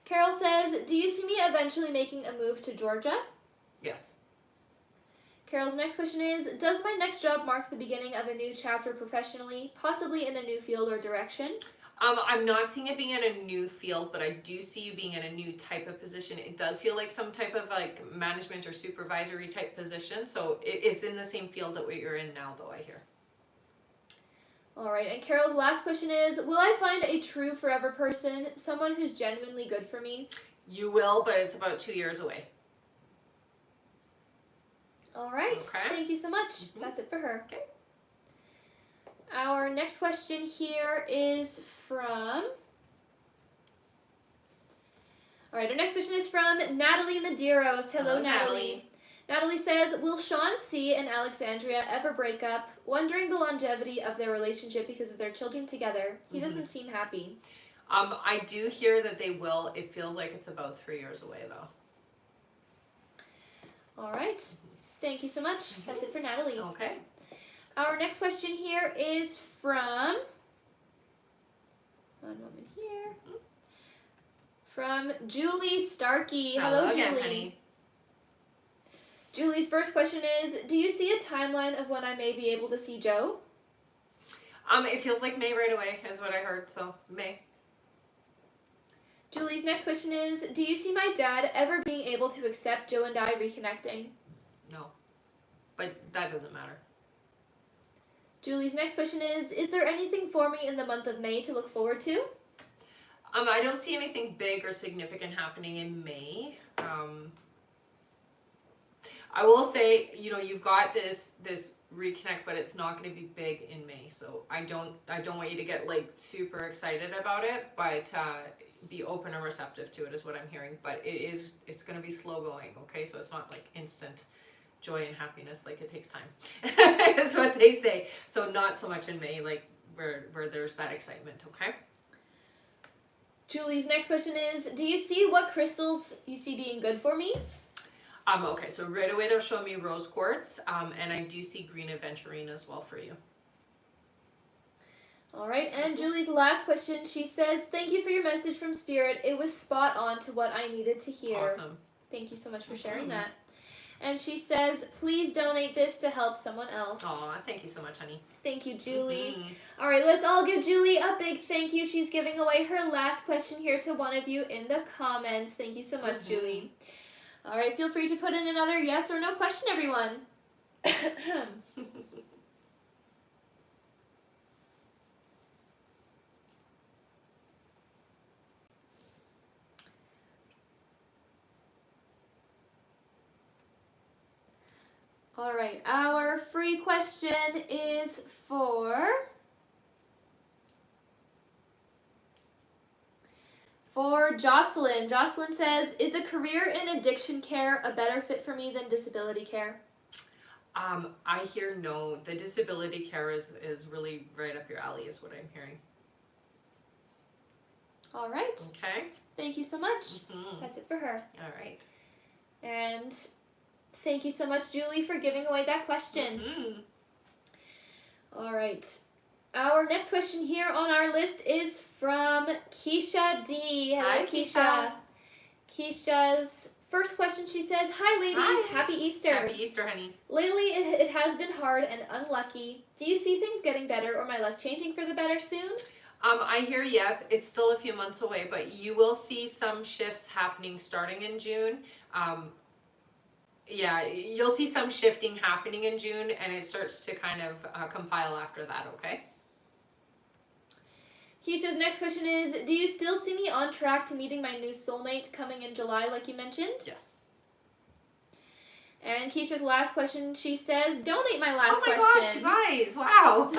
Carol says, do you see me eventually making a move to Georgia? Yes. Carol's next question is, does my next job mark the beginning of a new chapter professionally, possibly in a new field or direction? I'm not seeing it being in a new field, but I do see you being in a new type of position. It does feel like some type of like management or supervisory type position. So it's in the same field that you're in now, though, I hear. All right, and Carol's last question is, will I find a true forever person, someone who's genuinely good for me? You will, but it's about 2 years away. All right. Okay. Thank you so much. That's it for her. Okay. Our next question here is from... All right, our next question is from Natalie Medeiros. Hello, Natalie. Natalie says, will Sean C. and Alexandria ever break up? Wondering the longevity of their relationship because of their children together. He doesn't seem happy. I do hear that they will. It feels like it's about 3 years away, though. All right. Thank you so much. That's it for Natalie. Okay. Our next question here is from... One moment here. From Julie Starkey. Hello, again, Julie. honey. Julie's first question is, do you see a timeline of when I may be able to see Joe? It feels like May right away, is what I heard, so May. Julie's next question is, do you see my dad ever being able to accept Joe and I reconnecting? No. But that doesn't matter. Julie's next question is there anything for me in the month of May to look forward to? I don't see anything big or significant happening in May. I will say, you've got this reconnect, but it's not going to be big in May. So I don't want you to get like super excited about it, but be open and receptive to it is what I'm hearing, but it's going to be slow going, okay? So it's not like instant joy and happiness, like it takes time. Is what they say. So not so much in May, like where there's that excitement, okay? Julie's next question is, do you see what crystals you see being good for me? Okay, so right away they're showing me rose quartz, and I do see green aventurine as well for you. All right, and Julie's last question, she says, thank you for your message from Spirit. It was spot on to what I needed to hear. Awesome. Thank you so much for sharing that. And she says, please donate this to help someone else. Aw, thank you so much, honey. Thank you, Julie. All right, let's all give Julie a big thank you. She's giving away her last question here to one of you in the comments. Thank you so much, Julie. All right, feel free to put in another yes or no question, everyone. All right, our free question is for Jocelyn. Jocelyn says, is a career in addiction care a better fit for me than disability care? I hear no. The disability care is really right up your alley is what I'm hearing. All right. Okay. Thank you so much. That's it for her. All right. And thank you so much, Julie, for giving away that question. All right. Our next question here on our list is from Keisha D. Hello, Hi, Keisha. Keisha's first question, she says, hi, ladies. Hi. Happy Easter. Happy Easter, honey. Lately, it has been hard and unlucky. Do you see things getting better or my luck changing for the better soon? I hear yes. It's still a few months away, but you will see some shifts happening starting in June. Yeah, you'll see some shifting happening in June, and it starts to kind of compile after that, okay? Keisha's next question is, do you still see me on track to meeting my new soulmate coming in July like you mentioned? Yes. And Keisha's last question, she says, donate my last question. Oh my gosh, you guys, wow.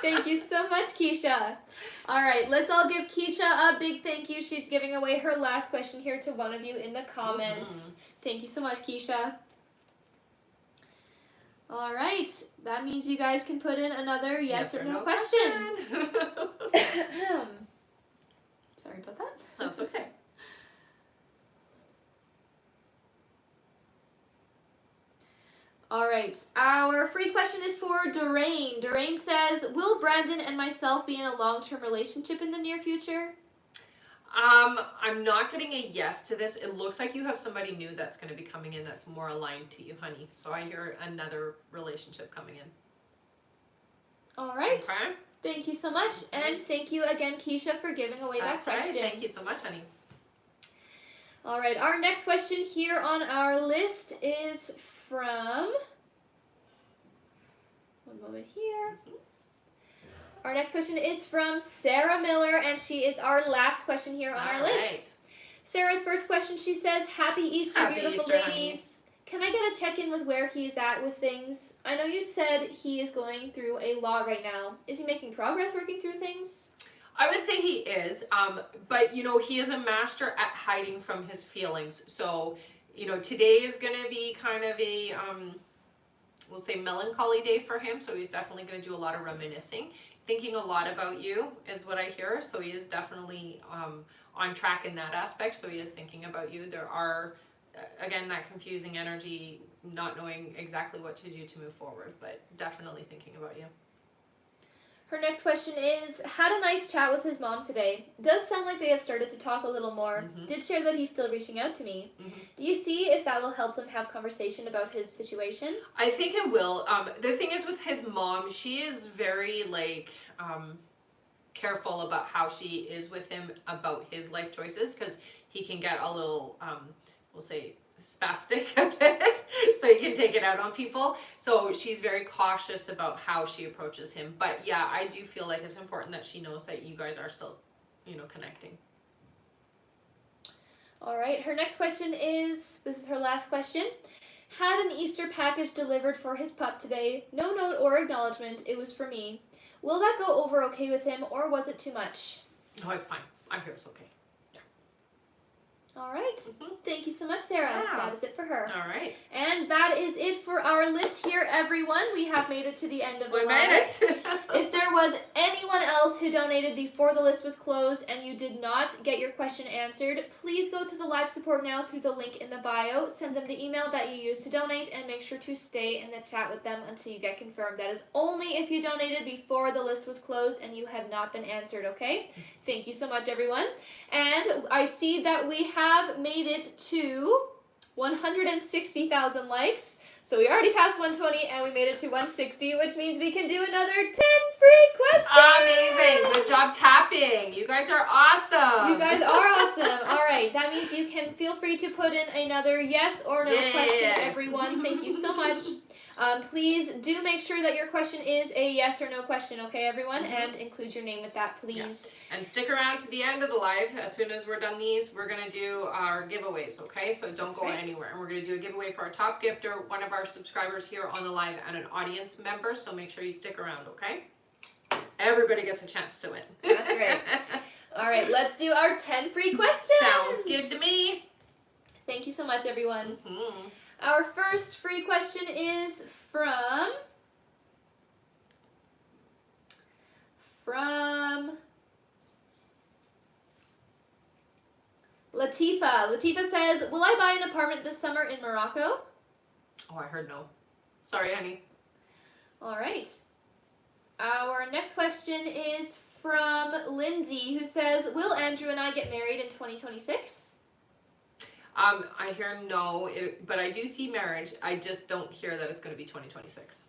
Thank you so much, Keisha. All right, let's all give Keisha a big thank you. She's giving away her last question here to one of you in the comments. Thank you so much, Keisha. All right, that means you guys can put in another yes or no question. Sorry about that. That's okay. All right, our free question is for Doreen. Doreen says, will Brandon and myself be in a long-term relationship in the near future? I'm not getting a yes to this. It looks like you have somebody new that's going to be coming in that's more aligned to you, honey. So I hear another relationship coming in. All right. Okay. Thank you so much. And thank you again, Keisha, for giving away that question. Right. Thank you so much, honey. All right. Our next question here on our list is from... One moment here. Our next question is from Sarah Miller, and she is our last question here on our list. Sarah's first question, she says, Happy Easter, beautiful ladies. Honey. Can I get a check-in with where he's at with things? I know you said he is going through a lot right now. Is he making progress working through things? I would say he is, but, you know, he is a master at hiding from his feelings. So, you know, today is going to be kind of a, we'll say, melancholy day for him. So he's definitely going to do a lot of reminiscing. Thinking a lot about you is what I hear. So he is definitely on track in that aspect. So he is thinking about you. There are, again, that confusing energy, not knowing exactly what to do to move forward, but definitely thinking about you. Her next question is, had a nice chat with his mom today. Does sound like they have started to talk a little more. Did share that he's still reaching out to me. Do you see if that will help them have conversation about his situation? I think it will. The thing is with his mom, she is very like careful about how she is with him about his life choices, because he can get a little, we'll say, spastic a bit, so he can take it out on people. So she's very cautious about how she approaches him. But yeah, I do feel like it's important that she knows that you guys are still, you know, connecting. All right, her next question is, this is her last question. Had an Easter package delivered for his pup today. No note or acknowledgement. It was for me. Will that go over okay with him, or was it too much? No, it's fine. I hear it's okay. All right. Thank you so much, Sarah. Yeah. That is it for her. All right. And that is it for our list here, everyone. We have made it to the end of the We live. made it. If there was anyone else who donated before the list was closed and you did not get your question answered, please go to the live support now through the link in the bio. Send them the email that you used to donate and make sure to stay in the chat with them until you get confirmed. That is only if you donated before the list was closed and you have not been answered, okay? Thank you so much, everyone. And I see that we have made it to 160,000 likes. So we already passed 120 and we made it to 160, which means we can do another 10 free questions. Amazing. Good job tapping. You guys are awesome. You guys are awesome. All right, that means you can feel free to put in another yes or no question, everyone. Thank you so much. Please do make sure that your question is a yes or no question, okay, everyone? And include your name with that, please. Yes. And stick around to the end of the live. As soon as we're done these, we're going to do our giveaways, okay? So don't go anywhere. And we're going to do a giveaway for our top gifter, one of our subscribers here on the live, and an audience member. So make sure you stick around, okay? Everybody gets a chance to win. That's right. All right, let's do our 10 free questions. Sounds good to me. Thank you so much, everyone. Mm-hmm. Our first free question is from Latifa. Latifa says, will I buy an apartment this summer in Morocco? Oh, I heard no. Sorry, honey. All right. Our next question is from Lindsay, who says, will Andrew and I get married in 2026? I hear no, but I do see marriage. I just don't hear that it's going to be 2026.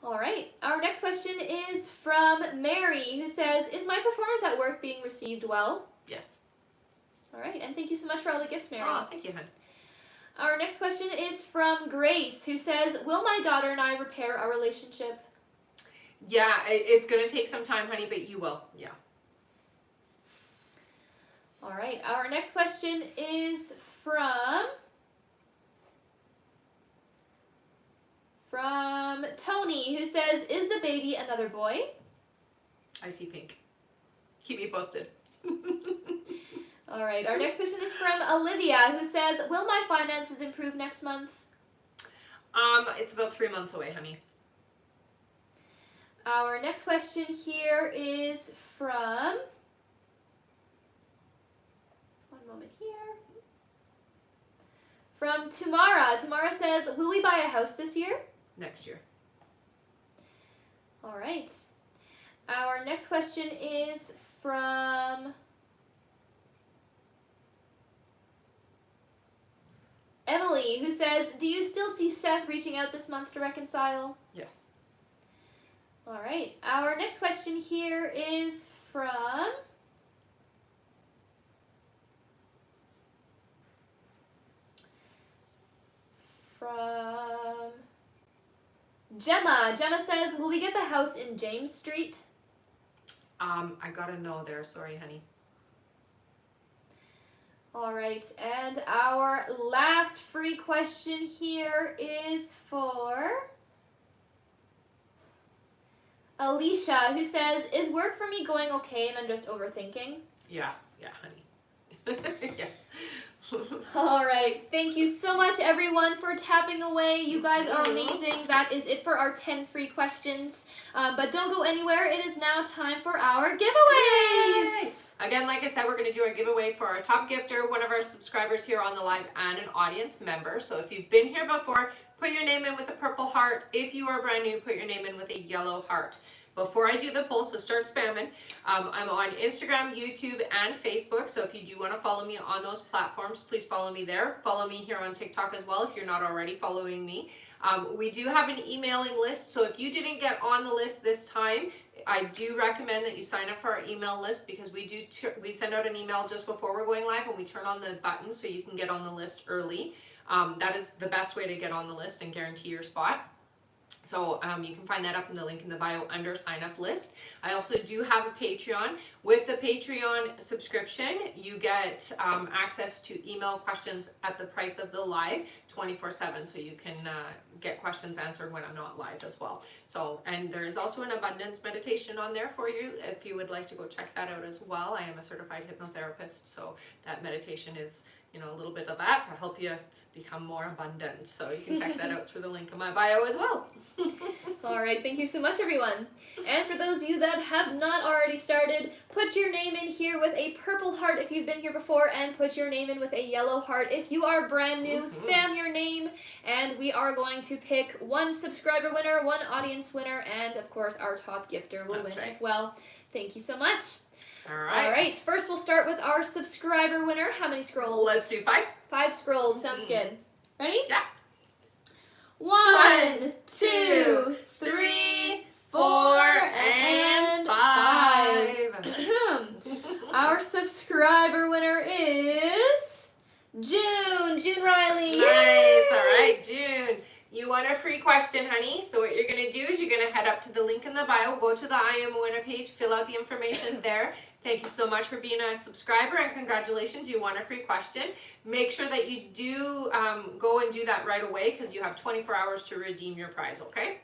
All right. Our next question is from Mary, who says, is my performance at work being received well? Yes. All right. And thank you so much for all the gifts, Mary. Oh, thank you, hon. Our next question is from Grace, who says, will my daughter and I repair our relationship? Yeah, it's going to take some time, honey, but you will. Yeah. All right. Our next question is from Tony, who says, is the baby another boy? I see pink. Keep me posted. All right. Our next question is from Olivia, who says, will my finances improve next month? It's about 3 months away, honey. Our next question here is from, one moment here, from Tamara. Tamara says, will we buy a house this year? Next year. All right. Our next question is from Emily, who says, do you still see Seth reaching out this month to reconcile? Yes. All right. Our next question here is from Gemma. Gemma says, will we get the house in James Street? I gotta know there. Sorry, honey. All right. And our last free question here is for Alicia, who says, is work for me going okay and I'm just overthinking? Yeah, honey. Yes. All right. Thank you so much, everyone, for tapping away. You guys are amazing. That is it for our 10 free questions. But don't go anywhere. It is now time for our giveaways. Yay! Again, like I said, we're going to do our giveaway for our top gifter, one of our subscribers here on the live, and an audience member. So if you've been here before, put your name in with a purple heart. If you are brand new, put your name in with a yellow heart. Before I do the poll, so start spamming, I'm on Instagram, YouTube, and Facebook. So if you do want to follow me on those platforms, please follow me there. Follow me here on TikTok as well if you're not already following me. We do have an emailing list. So if you didn't get on the list this time, I do recommend that you sign up for our email list, because we send out an email just before we're going live and we turn on the button so you can get on the list early. That is the best way to get on the list and guarantee your spot. So you can find that up in the link in the bio under sign up list. I also do have a Patreon. With the Patreon subscription, you get access to email questions at the price of the live, 24/7, so you can get questions answered when I'm not live as well. So, and there is also an abundance meditation on there for you if you would like to go check that out as well. I am a certified hypnotherapist, so that meditation is, you know, a little bit of that to help you become more abundant. So you can check that out through the link in my bio as well. All right, thank you so much, everyone. And for those of you that have not already started, put your name in here with a purple heart if you've been here before, and put your name in with a yellow heart if you are brand new. Spam your name, and we are going to pick one subscriber winner, one audience winner, and of course our top gifter will win as well. Thank you so much. All right. First we'll start with our subscriber winner. How many scrolls? Let's do 5. 5 scrolls. Sounds good. Ready? Yeah. 1, 2, 3, 4, and 5. Our subscriber winner is June. June Riley. Nice. All right, June. You want a free question, honey. So what you're going to do is you're going to head up to the link in the bio, go to the I Am a Winner page, fill out the information there. Thank you so much for being a subscriber, and congratulations, you won a free question. Make sure that you do go and do that right away, because you have 24 hours to redeem your prize, okay?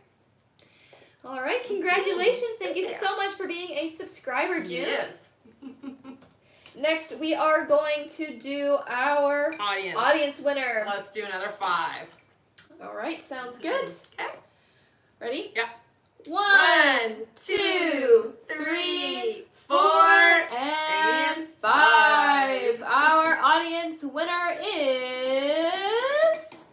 All right, congratulations. Thank you so much for being a subscriber, June. Yes. Next, we are going to do our audience winner. Let's do another 5. All right, sounds good. Okay. Ready? Yeah. 1, 2, 3, 4, and 5. Our audience winner is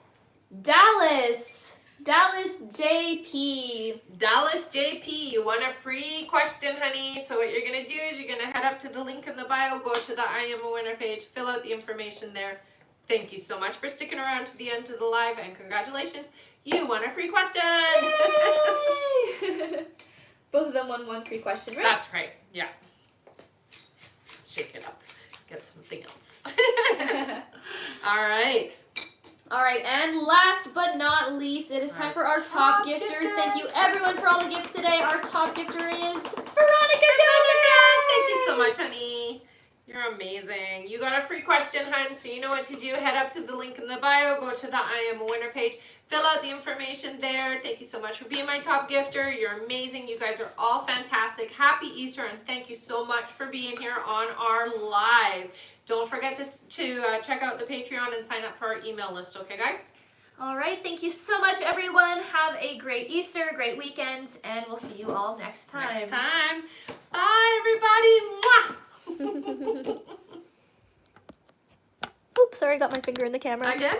Dallas. Dallas JP. Dallas JP, you want a free question, honey. So what you're going to do is you're going to head up to the link in the bio, go to the I Am a Winner page, fill out the information there. Thank you so much for sticking around to the end of the live, and congratulations, you won a free question. Yay! Both of them won one free question, right? That's right, yeah. Shake it up, get something else. All right. All right, and last but not least, it is time for our top gifter. Thank you, everyone, for all the gifts today. Our top gifter is Veronica. Thank you so much, honey. You're amazing. You got a free question, hun, so you know what to do. Head up to the link in the bio, go to the I Am a Winner page, fill out the information there. Thank you so much for being my top gifter. You're amazing. You guys are all fantastic. Happy Easter, and thank you so much for being here on our live. Don't forget to check out the Patreon and sign up for our email list, okay, guys? All right, thank you so much, everyone. Have a great Easter, great weekend, and we'll see you all next time. Next time. Bye, everybody. Mwah! Oops, sorry, I got my finger in the camera. Again?